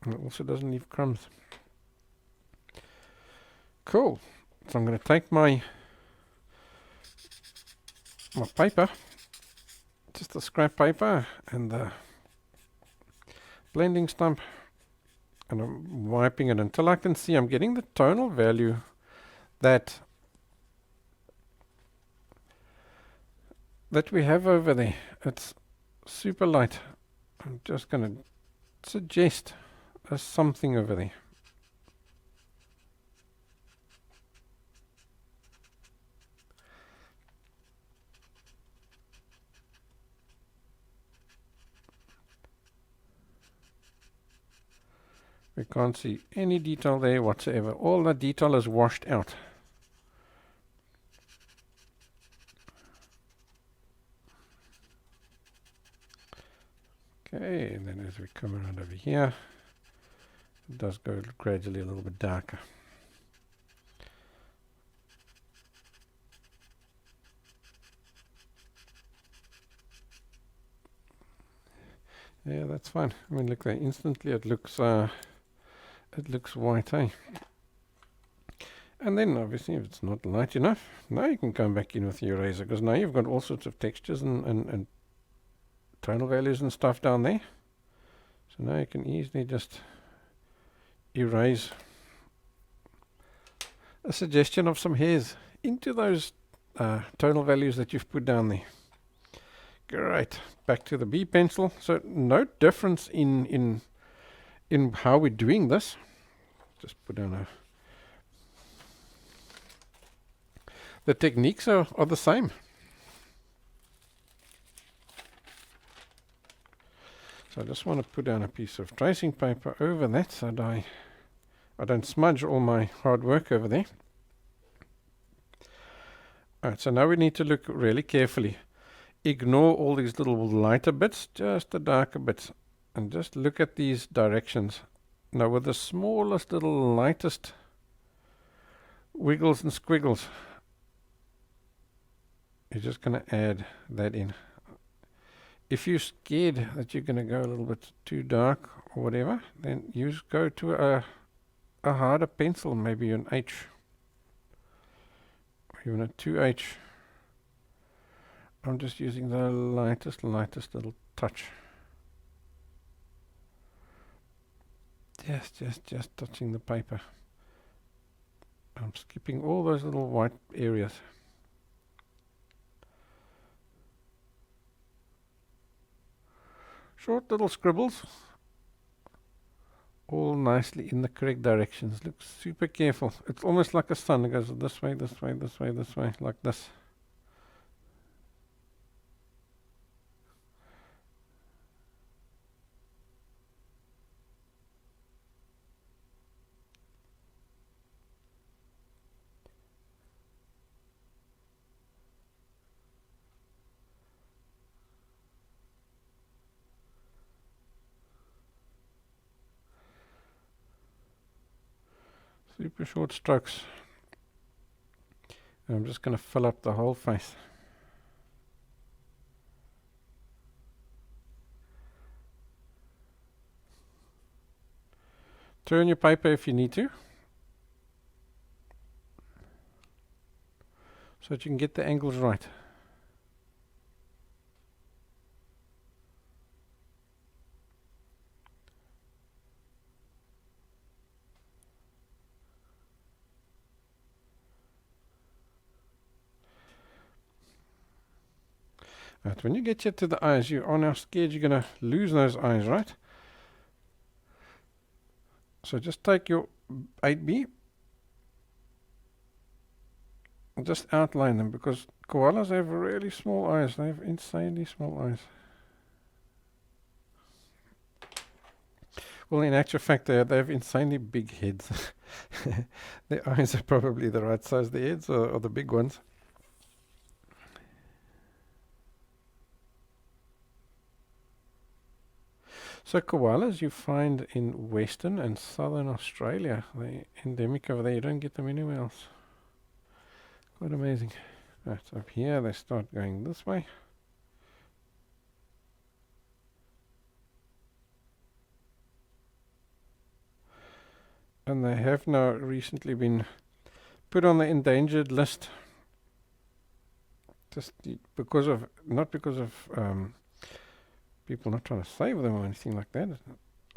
And it also doesn't leave crumbs. Cool. So I'm going to take my paper, just the scrap paper and the blending stump, and I'm wiping it until I can see I'm getting the tonal value that we have over there. It's super light. I'm just going to suggest a something over there. We can't see any detail there whatsoever. All the detail is washed out. Okay, and then as we come around over here, it does go gradually a little bit darker. Yeah, that's fine. I mean, look there. Instantly, it looks white, eh? And then, obviously, if it's not light enough, now you can come back in with your eraser, because now you've got all sorts of textures and tonal values and stuff down there. So now you can easily just erase a suggestion of some hairs into those tonal values that you've put down there. Great. Back to the B pencil. So no difference in how we're doing this. Just put down the techniques are the same. So I just want to put down a piece of tracing paper over that so that I don't smudge all my hard work over there. Alright, so now we need to look really carefully. Ignore all these little lighter bits, just the darker bits, and just look at these directions. Now with the smallest little lightest wiggles and squiggles, you're just going to add that in. If you're scared that you're going to go a little bit too dark or whatever, then you go to a harder pencil, maybe an H, or even a 2H. I'm just using the lightest little touch. Just touching the paper. I'm skipping all those little white areas. Short little scribbles, all nicely in the correct directions. Look super careful. It's almost like a sun. It goes this way, this way, this way, this way, like this. Super short strokes. And I'm just going to fill up the whole face. Turn your paper if you need to, so that you can get the angles right. Right, when you get here to the eyes, you are now scared you're going to lose those eyes, right? So just take your 8B and just outline them, because koalas have really small eyes. They have insanely small eyes. Well, in actual fact, they have insanely big heads. Their eyes are probably the right size. The heads are the big ones. So koalas you find in Western and Southern Australia. They're endemic over there. You don't get them anywhere else. Quite amazing. Right, up here they start going this way. And they have now recently been put on the endangered list. Just because of, not because of people not trying to save them or anything like that,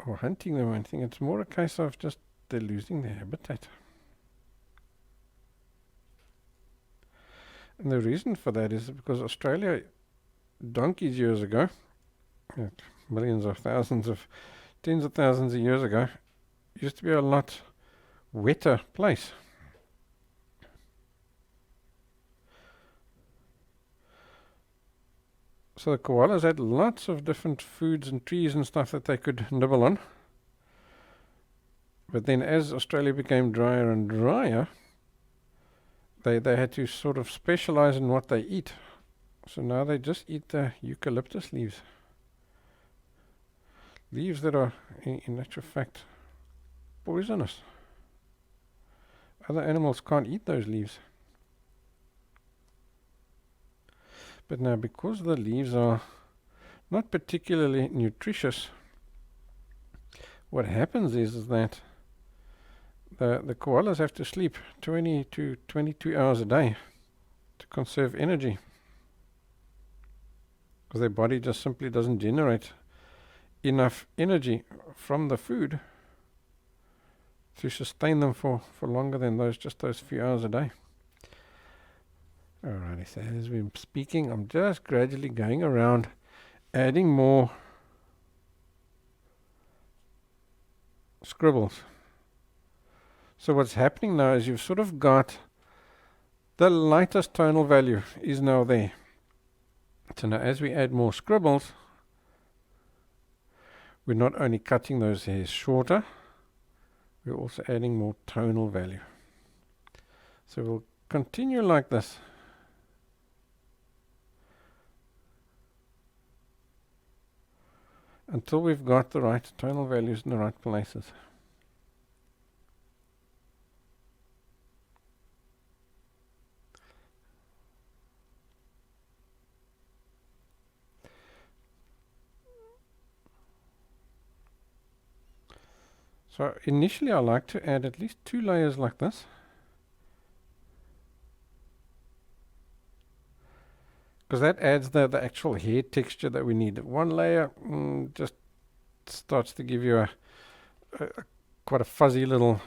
or hunting them or anything. It's more a case of just they're losing their habitat. And the reason for that is because Australia, donkeys years ago, millions of thousands of, tens of thousands of years ago, used to be a lot wetter place. So the koalas had lots of different foods and trees and stuff that they could nibble on. But then as Australia became drier and drier, they had to sort of specialize in what they eat. So now they just eat the eucalyptus leaves. Leaves that are, in actual fact, poisonous. Other animals can't eat those leaves. But now, because the leaves are not particularly nutritious, what happens is that the koalas have to sleep 20 to 22 hours a day to conserve energy, because their body just simply doesn't generate enough energy from the food to sustain them for longer than just those few hours a day. Alrighty, so as we're speaking, I'm just gradually going around adding more scribbles. So what's happening now is you've sort of got the lightest tonal value is now there. So now as we add more scribbles, we're not only cutting those hairs shorter, we're also adding more tonal value. So we'll continue like this. Until we've got the right tonal values in the right places. So initially I like to add at least 2 layers like this. Because that adds the actual hair texture that we need. One layer just starts to give you a quite a fuzzy little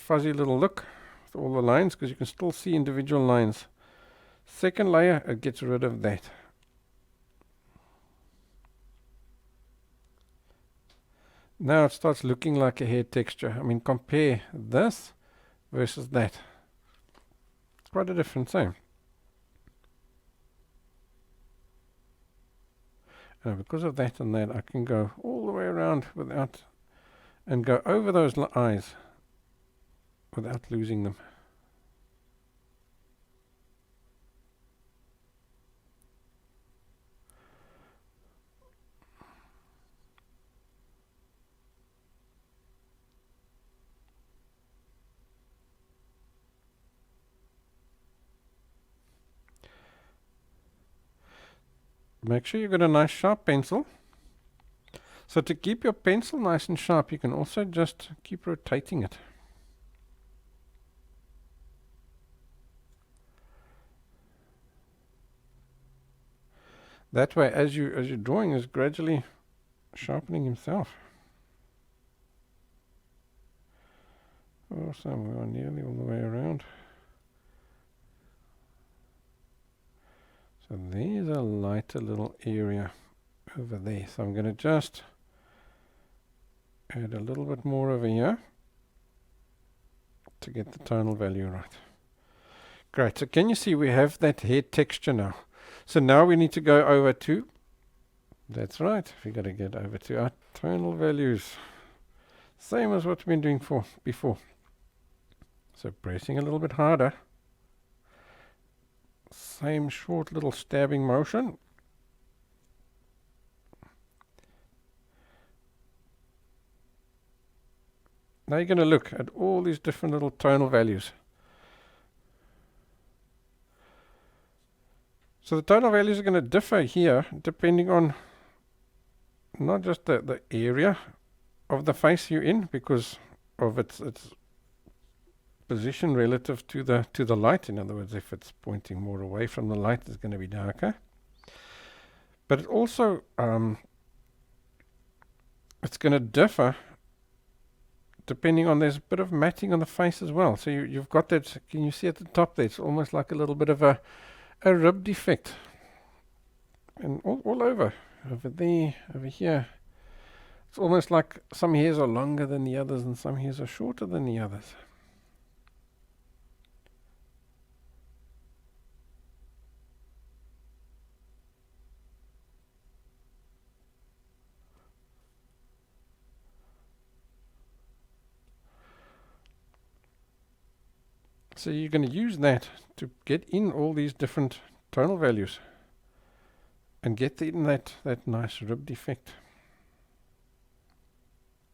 look with all the lines, because you can still see individual lines. Second layer, it gets rid of that. Now it starts looking like a hair texture. I mean, compare this versus that. It's quite a difference, eh? And because of that and that, I can go all the way around without, and go over those eyes without losing them. Make sure you've got a nice sharp pencil. So to keep your pencil nice and sharp, you can also just keep rotating it. That way, as you're drawing, is gradually sharpening himself. Awesome, we are nearly all the way around. So there's a lighter little area over there. So I'm going to just add a little bit more over here to get the tonal value right. Great, so can you see we have that hair texture now? So now we need to go over to, that's right, we got to get over to our tonal values. Same as what we've been doing before. So pressing a little bit harder. Same short little stabbing motion. Now you're going to look at all these different little tonal values. So the tonal values are going to differ here depending on not just the area of the face you're in, because of its position relative to the light. In other words, if it's pointing more away from the light, it's going to be darker. But it also it's going to differ depending on, there's a bit of matting on the face as well. So you've got that, can you see at the top there, it's almost like a little bit of a rib defect. And all over there, over here, it's almost like some hairs are longer than the others and some hairs are shorter than the others. So you're going to use that to get in all these different tonal values and get in that nice rib defect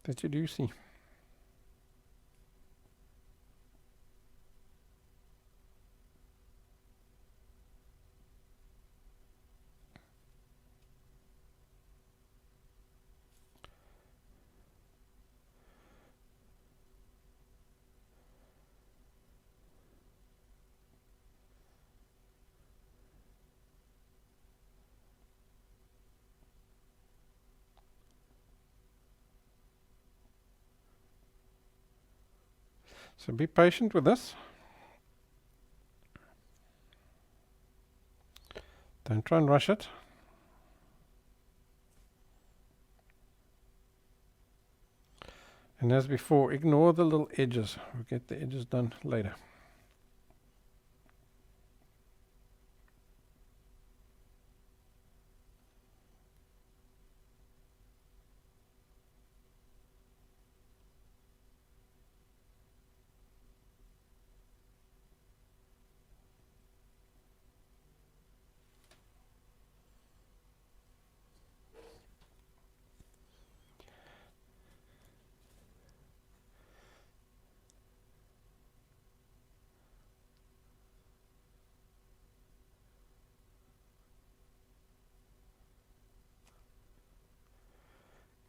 that you do see. So be patient with this. Don't try and rush it. And as before, ignore the little edges. We'll get the edges done later.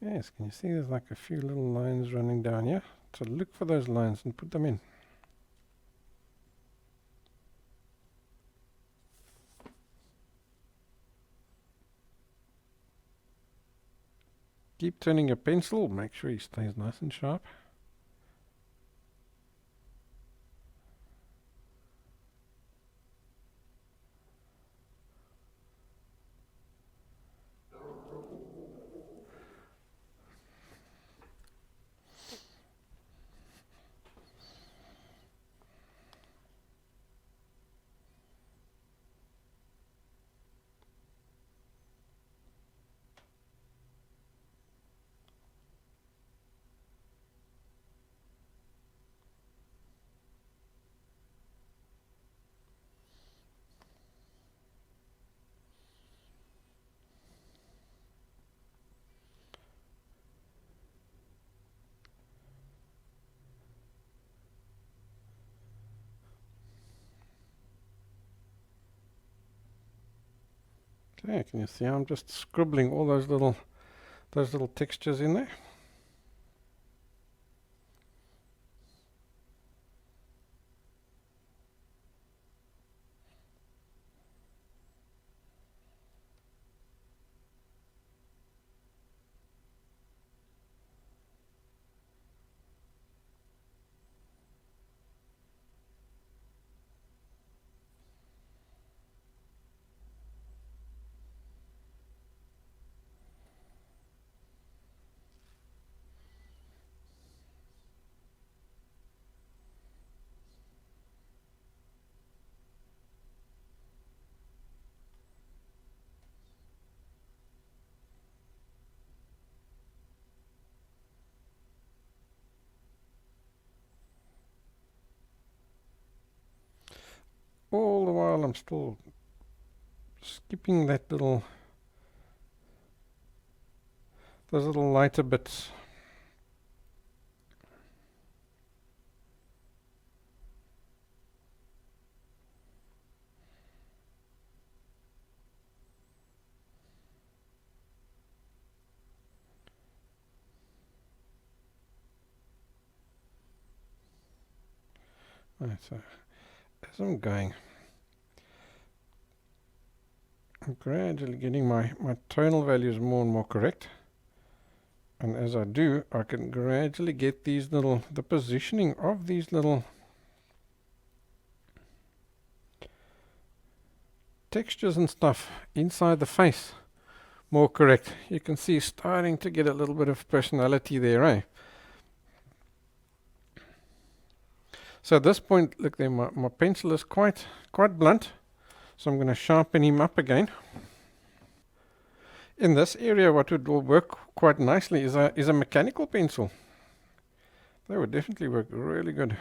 Yes, can you see there's like a few little lines running down here? So look for those lines and put them in. Keep turning your pencil, make sure he stays nice and sharp. There, can you see I'm just scribbling all those little textures in there? All the while I'm still skipping those little lighter bits. Right, so as I'm going, I'm gradually getting my tonal values more and more correct. And as I do, I can gradually get the positioning of these little textures and stuff inside the face more correct. You can see starting to get a little bit of personality there, eh? So at this point, look there, my pencil is quite blunt. So I'm going to sharpen him up again. In this area, what would work quite nicely is a mechanical pencil. That would definitely work really good.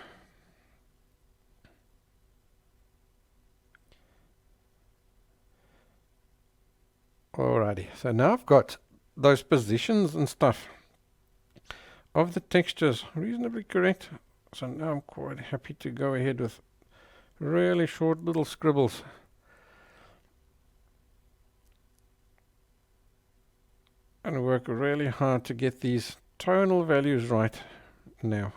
Alrighty, so now I've got those positions and stuff of the textures reasonably correct. So now I'm quite happy to go ahead with really short little scribbles. And work really hard to get these tonal values right now.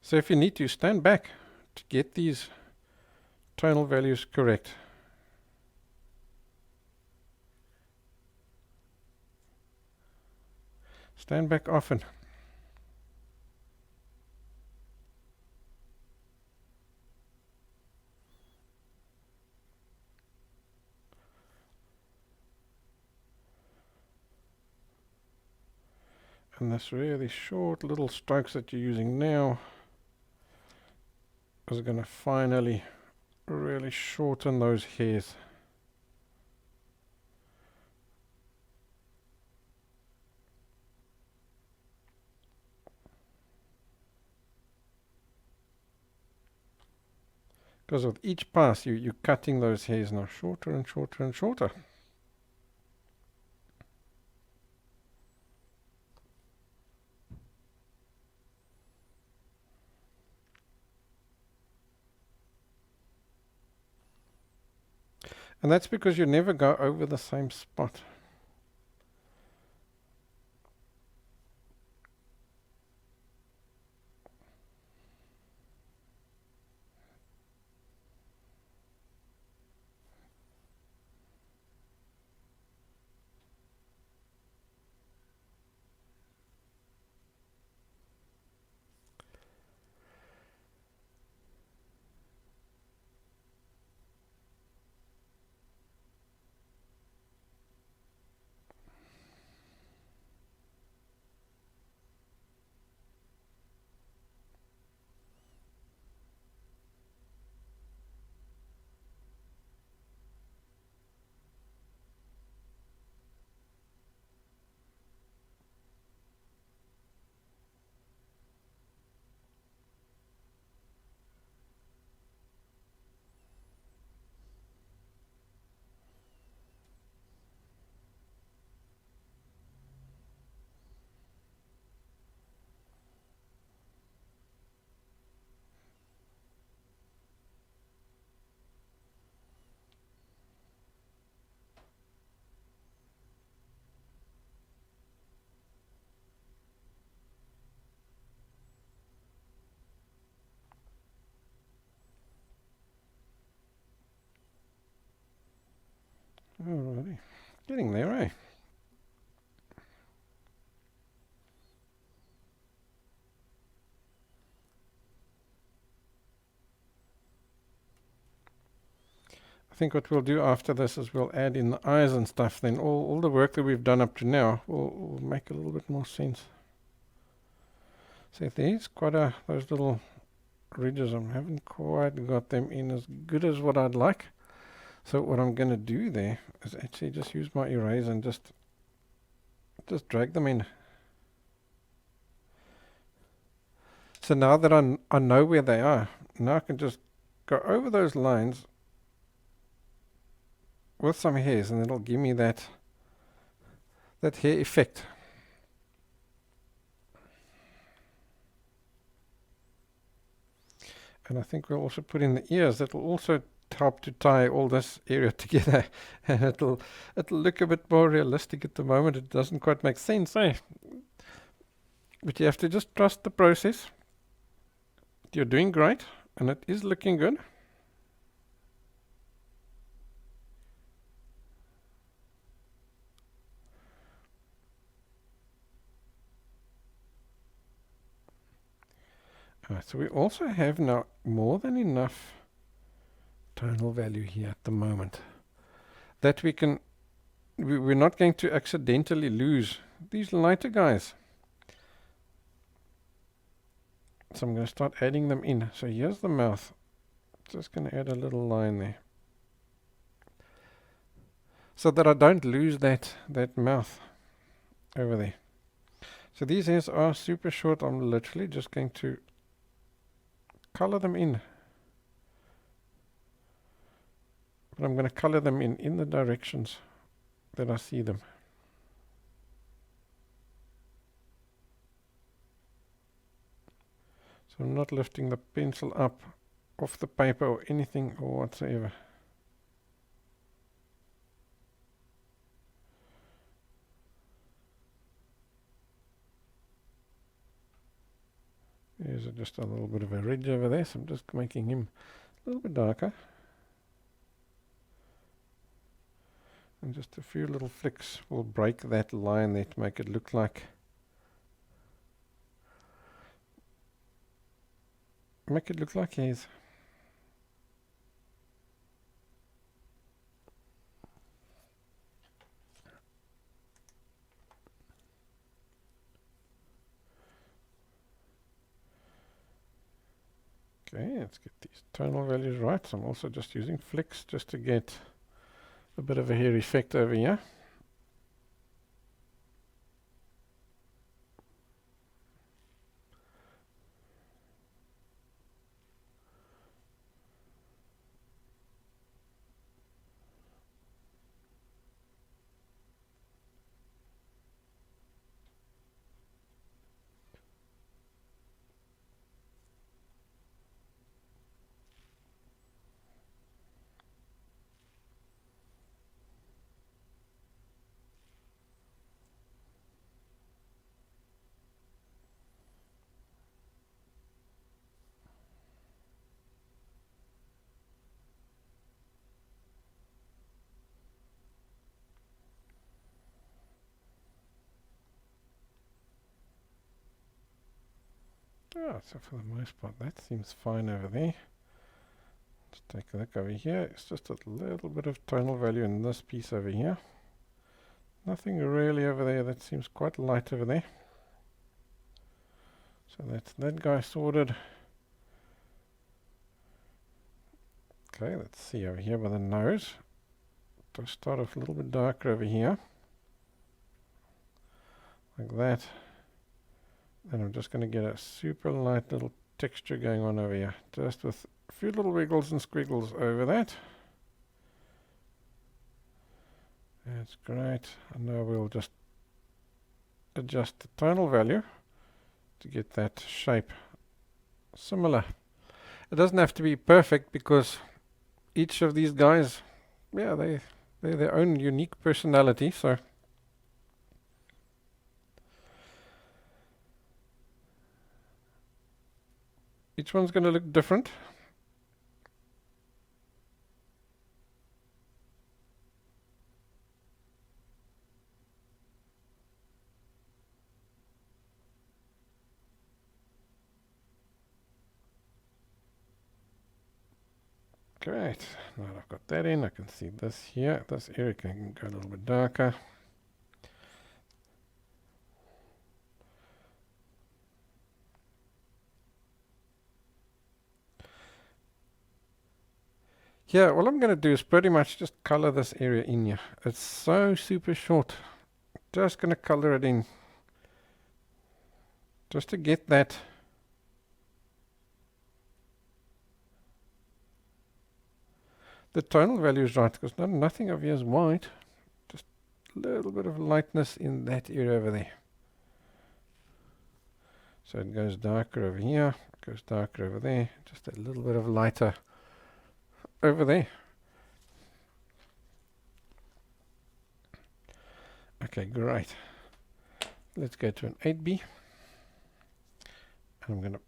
So if you need to, stand back to get these tonal values correct. Stand back often. And this really short little strokes that you're using now is going to finally really shorten those hairs. Because with each pass, you're cutting those hairs now shorter and shorter and shorter. And that's because you never go over the same spot. Slowly. Getting there, eh? I think what we'll do after this is we'll add in the eyes and stuff. Then all the work that we've done up to now will make a little bit more sense. So there's quite those little ridges. I haven't quite got them in as good as what I'd like. So what I'm going to do there is actually just use my eraser and just drag them in. So now that I know where they are, now I can just go over those lines with some hairs, and it'll give me that hair effect. And I think we'll also put in the ears. That will also help to tie all this area together, and it'll look a bit more realistic. At the moment it doesn't quite make sense, eh? But you have to just trust the process. You're doing great, and it is looking good. So we also have now more than enough tonal value here at the moment that we're not going to accidentally lose these lighter guys. So I'm going to start adding them in. So here's the mouth. Just going to add a little line there, so that I don't lose that mouth over there. So these hairs are super short. I'm literally just going to color them in. But I'm going to color them in the directions that I see them. So I'm not lifting the pencil up off the paper or anything or whatsoever. There's just a little bit of a ridge over there, so I'm just making him a little bit darker. And just a few little flicks will break that line there to make it look like hairs. Okay, let's get these tonal values right. So I'm also just using flicks just to get a bit of a hair effect over here. So for the most part that seems fine over there. Let's take a look over here. It's just a little bit of tonal value in this piece over here. Nothing really over there. That seems quite light over there. So that's that guy sorted. Okay, let's see over here by the nose. To start off a little bit darker over here. Like that. Then I'm just going to get a super light little texture going on over here. Just with a few little wiggles and squiggles over that. That's great. And now we'll just adjust the tonal value to get that shape similar. It doesn't have to be perfect because each of these guys, yeah, they're their own unique personality. So each one's going to look different. Great. Now that I've got that in, I can see this here. This area can go a little bit darker. Yeah, all I'm going to do is pretty much just color this area in here. It's so super short. Just going to color it in. Just to get that the tonal value is right, because nothing of here is white. Just a little bit of lightness in that area over there. So it goes darker over here, it goes darker over there, just a little bit of lighter over there. Okay, great. Let's go to an 8B. And I'm going to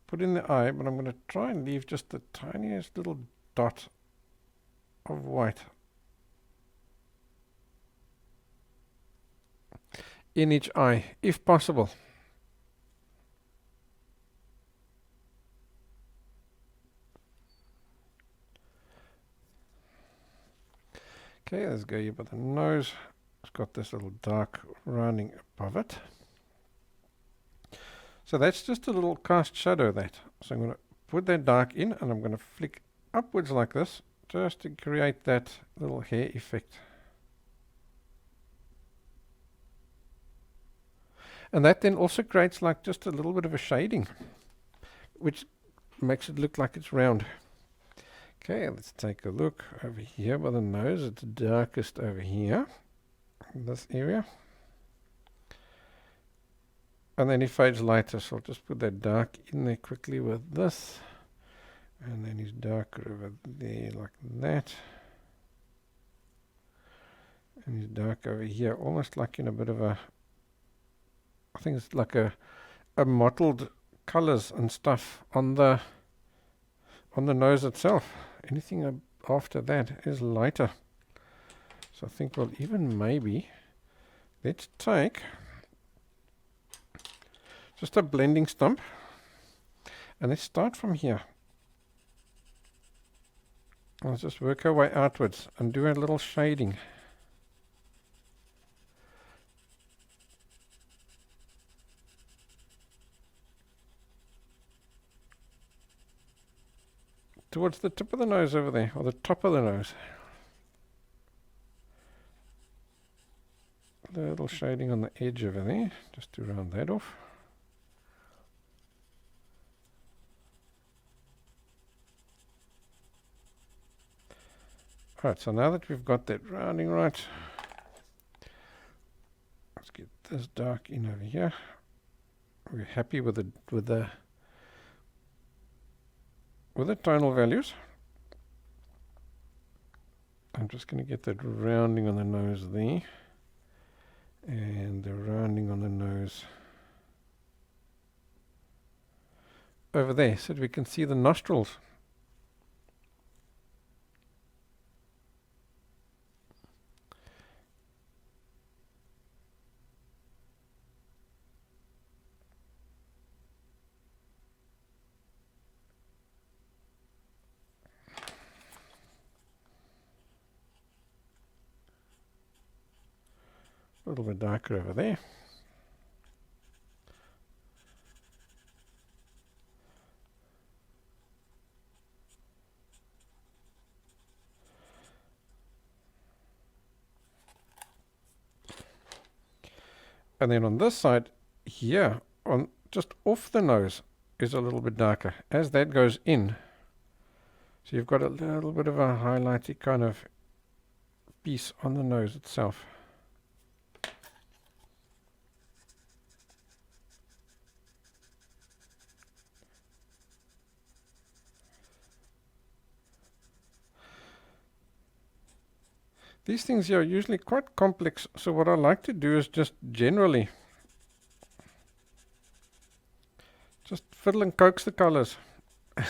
put in the eye, but I'm going to try and leave just the tiniest little dot of white in each eye, if possible. Okay, let's go here by the nose. It's got this little dark rounding above it. So that's just a little cast shadow that. So I'm going to put that dark in, and I'm going to flick upwards like this, just to create that little hair effect. And that then also creates like just a little bit of a shading, which makes it look like it's round. Okay, let's take a look over here by the nose. It's darkest over here, in this area. And then he fades lighter, so I'll just put that dark in there quickly with this. And then he's darker over there like that. And he's dark over here, almost like in a bit of a, I think it's like a mottled colors and stuff on the nose itself. Anything after that is lighter. So I think we'll even maybe, let's take just a blending stump, and let's start from here. Let's just work our way outwards and do a little shading. Towards the tip of the nose over there, or the top of the nose. A little shading on the edge over there, just to round that off. Right, so now that we've got that rounding right, let's get this dark in over here. We're happy with the tonal values. I'm just going to get that rounding on the nose there, and the rounding on the nose over there, so that we can see the nostrils. A little bit darker over there. And then on this side here, on just off the nose, is a little bit darker. As that goes in, so you've got a little bit of a highlighty kind of piece on the nose itself. These things here are usually quite complex, so what I like to do is just generally just fiddle and coax the colors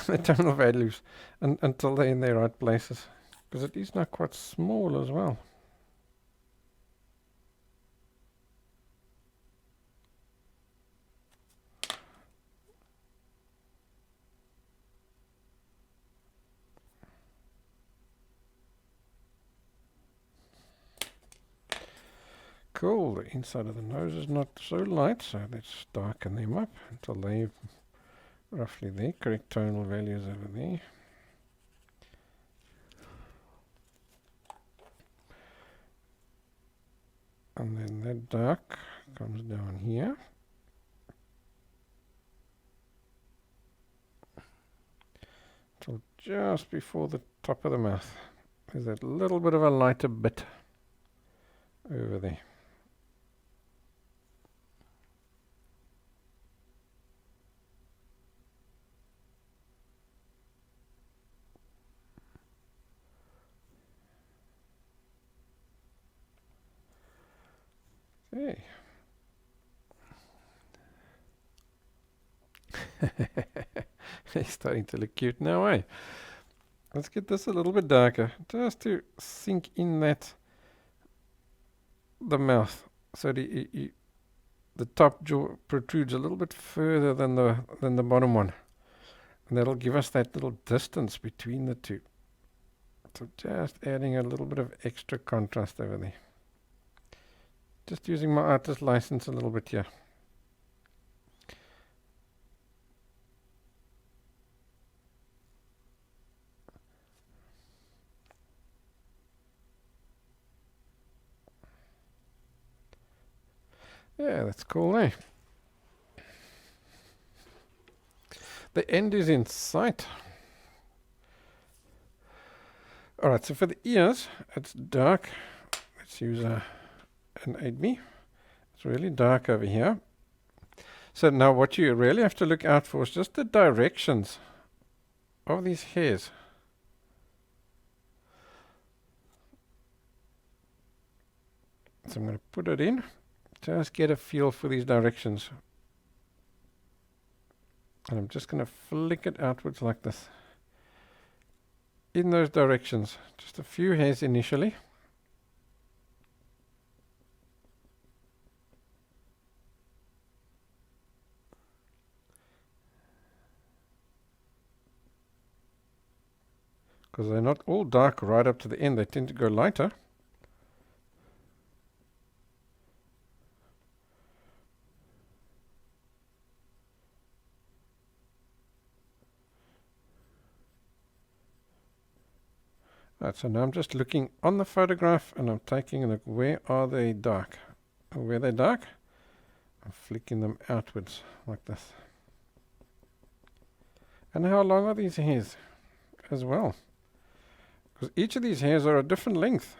the tonal values until they're in their right places, because it is now quite small as well. Cool, the inside of the nose is not so light, so let's darken them up until they roughly the correct tonal values over there. And then that dark comes down here. Till just before the top of the mouth. There's that little bit of a lighter bit over there. Okay. He's starting to look cute now, eh? Let's get this a little bit darker, just to sink in that the mouth, so the top jaw protrudes a little bit further than the bottom one, and that'll give us that little distance between the two. So just adding a little bit of extra contrast over there. Just using my artist license a little bit here. Yeah, that's cool, eh? The end is in sight. Alright, so for the ears, it's dark. Let's use an 8B. It's really dark over here. So now what you really have to look out for is just the directions of these hairs. So I'm going to put it in. Just get a feel for these directions. And I'm just going to flick it outwards like this. In those directions. Just a few hairs initially. Because they're not all dark right up to the end. They tend to go lighter. Right, so now I'm just looking on the photograph and I'm taking a look, where are they dark? Where they're dark, I'm flicking them outwards like this. And how long are these hairs as well? Because each of these hairs are a different length.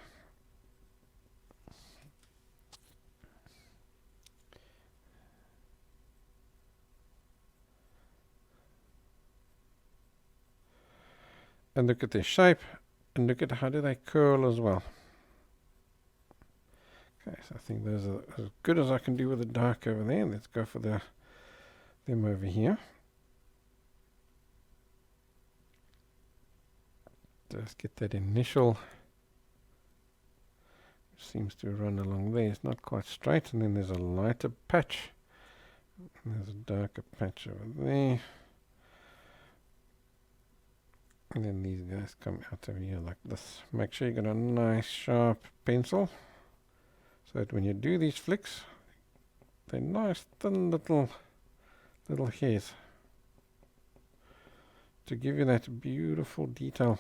And look at their shape. And look at how do they curl as well. Okay, so I think those are as good as I can do with the dark over there. Let's go for them over here. Just get that initial, which seems to run along there. It's not quite straight, and then there's a lighter patch. And there's a darker patch over there. And then these guys come out over here like this. Make sure you got a nice sharp pencil, so that when you do these flicks, they're nice thin little hairs to give you that beautiful detail.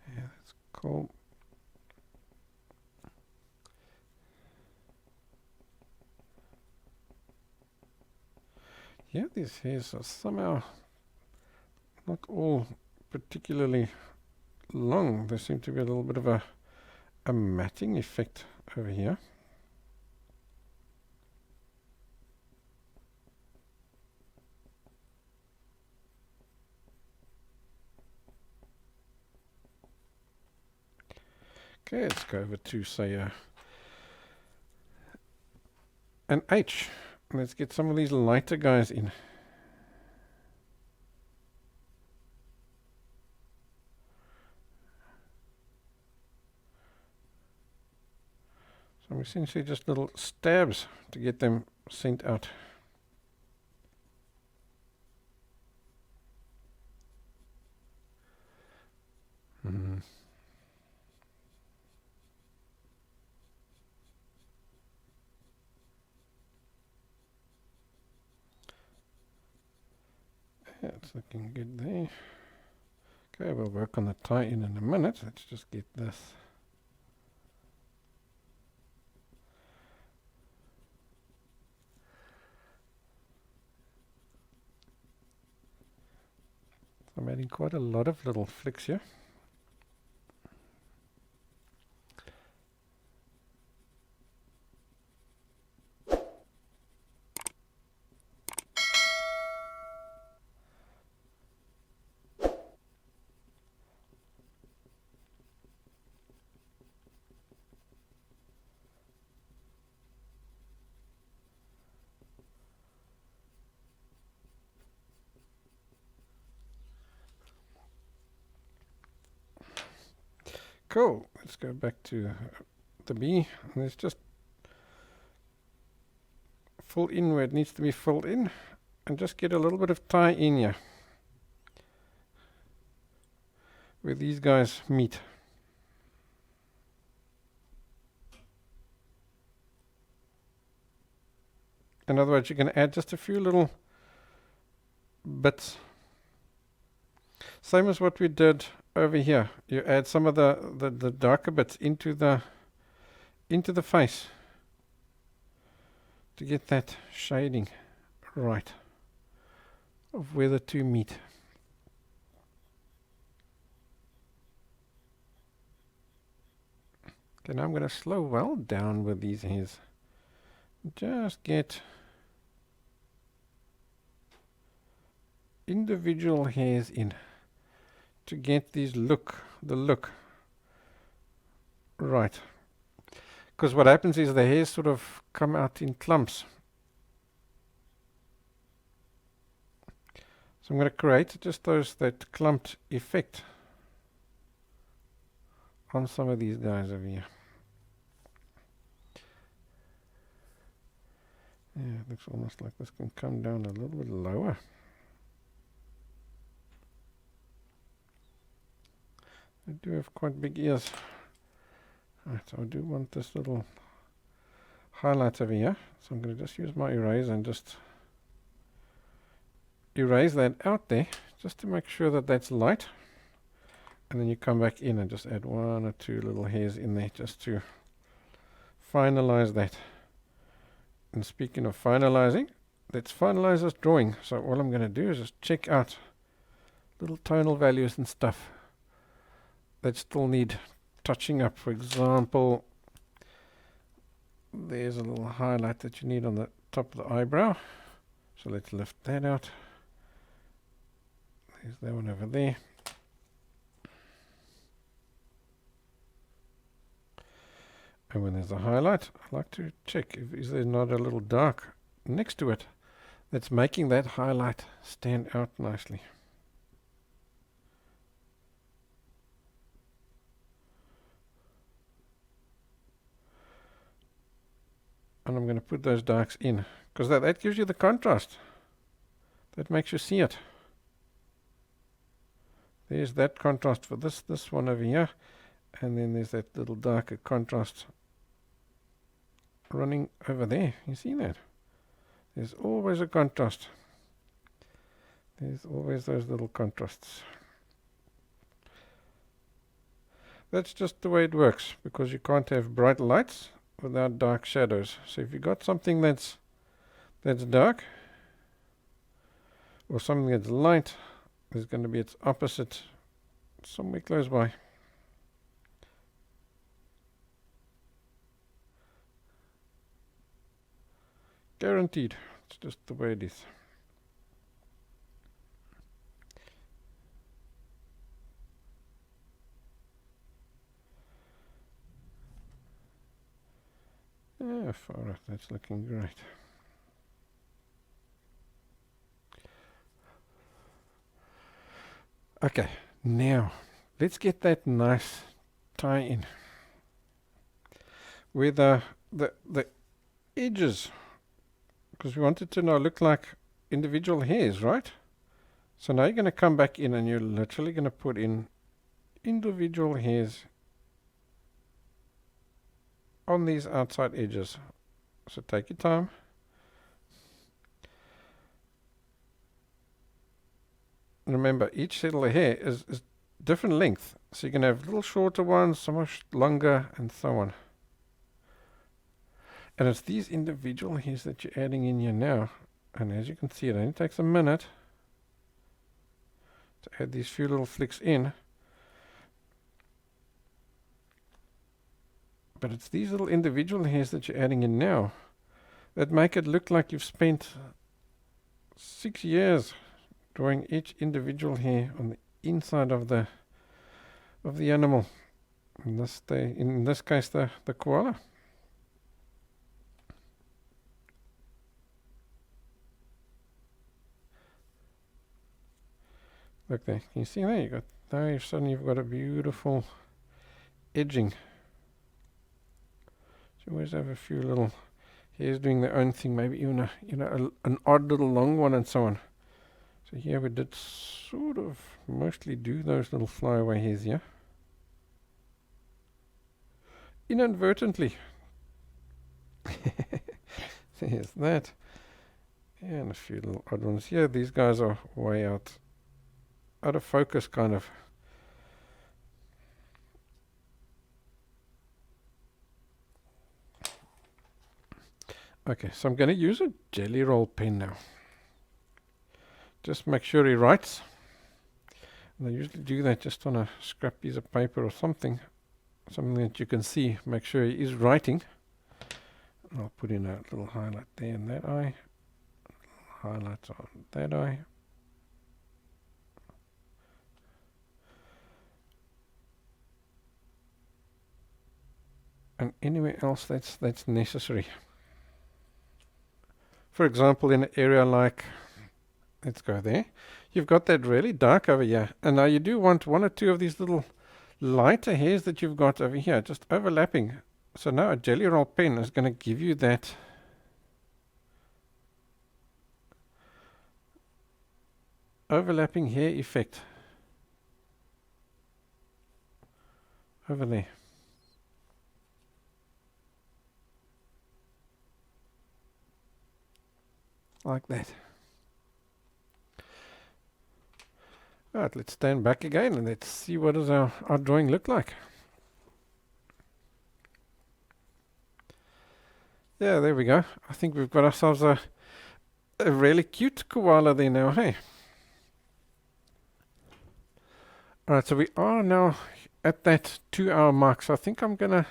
Yeah, that's cool. Yeah, these hairs are somehow not all particularly long. There seems to be a little bit of a matting effect over here. Okay, let's go over to, say, an H. Let's get some of these lighter guys in. So I'm essentially just little stabs to get them sent out. That's looking good there. Okay, we'll work on the tie-in a minute. Let's just get this. I'm adding quite a lot of little flicks here. Cool. Let's go back to the B. Let's just fill in where it needs to be filled in and just get a little bit of tie in here where these guys meet. In other words, you can add just a few little bits. Same as what we did over here. You add some of the darker bits into the face to get that shading right of where the two meet. Okay, now I'm going to slow well down with these hairs. Just get individual hairs in to get the look right. Because what happens is the hairs sort of come out in clumps. So I'm going to create just that clumped effect on some of these guys over here. Yeah, it looks almost like this can come down a little bit lower. I do have quite big ears. Right, so I do want this little highlight over here. So I'm going to just use my eraser and just erase that out there, just to make sure that that's light. And then you come back in and just add one or two little hairs in there just to finalize that. And speaking of finalizing, let's finalize this drawing. So all I'm going to do is just check out little tonal values and stuff that still need touching up. For example, there's a little highlight that you need on the top of the eyebrow. So let's lift that out. There's that one over there. And when there's a highlight, I like to check if is there not a little dark next to it that's making that highlight stand out nicely. And I'm going to put those darks in because that gives you the contrast. That makes you see it. There's that contrast for this one over here, and then there's that little darker contrast running over there. You see that? There's always a contrast. There's always those little contrasts. That's just the way it works, because you can't have bright lights without dark shadows. So if you've got something that's dark or something that's light, there's going to be its opposite somewhere close by. Guaranteed. It's just the way it is. Yeah, far out. That's looking great. Okay, now let's get that nice tie in with the edges, because we want it to now look like individual hairs, right? So now you're going to come back in and you're literally going to put in individual hairs on these outside edges. So take your time. remember, each little hair is different length. So you can have little shorter ones, some much longer, and so on. And it's these individual hairs that you're adding in here now. And as you can see, it only takes a minute to add these few little flicks in. But it's these little individual hairs that you're adding in now that make it look like you've spent 6 years drawing each individual hair on the inside of the animal. In this case, the koala. Look there. Can you see there? Suddenly you've got a beautiful edging. So you always have a few little hairs doing their own thing, maybe even an odd little long one and so on. So here we did sort of mostly do those little flyaway hairs here. Inadvertently. There's that. And a few little odd ones here. These guys are way out of focus, kind of. Okay, so I'm going to use a jelly roll pen now. Just make sure he writes. And I usually do that just on a scrap piece of paper or something that you can see. Make sure he is writing. I'll put in a little highlight there in that eye. Highlights on that eye. And anywhere else that's necessary. For example, in an area like, let's go there, you've got that really dark over here, and now you do want one or two of these little lighter hairs that you've got over here just overlapping. So now a jelly roll pen is going to give you that overlapping hair effect over there. Like that. Alright, let's stand back again and let's see what does our drawing look like. Yeah, there we go. I think we've got ourselves a really cute koala there now, hey? Alright, so we are now at that 2-hour mark. So I think I'm gonna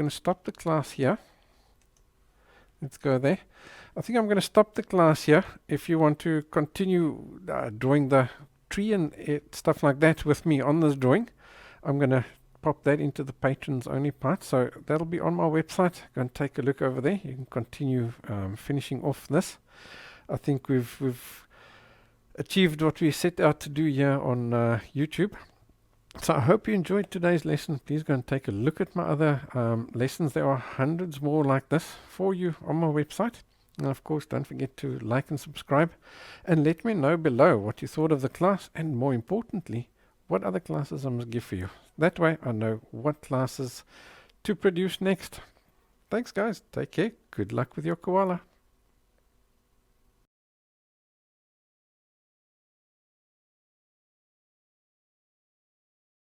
stop the class here. Let's go there. I think I'm going to stop the class here. If you want to continue drawing the tree and stuff like that with me on this drawing, I'm going to pop that into the patrons only part. So that'll be on my website. Go and take a look over there. You can continue finishing off this. I think we've achieved what we set out to do here on YouTube. So I hope you enjoyed today's lesson. Please go and take a look at my other lessons. There are hundreds more like this for you on my website. And of course, don't forget to like and subscribe. And let me know below what you thought of the class. And more importantly, what other classes I must give for you. That way I know what classes to produce next. Thanks guys. Take care. Good luck with your koala.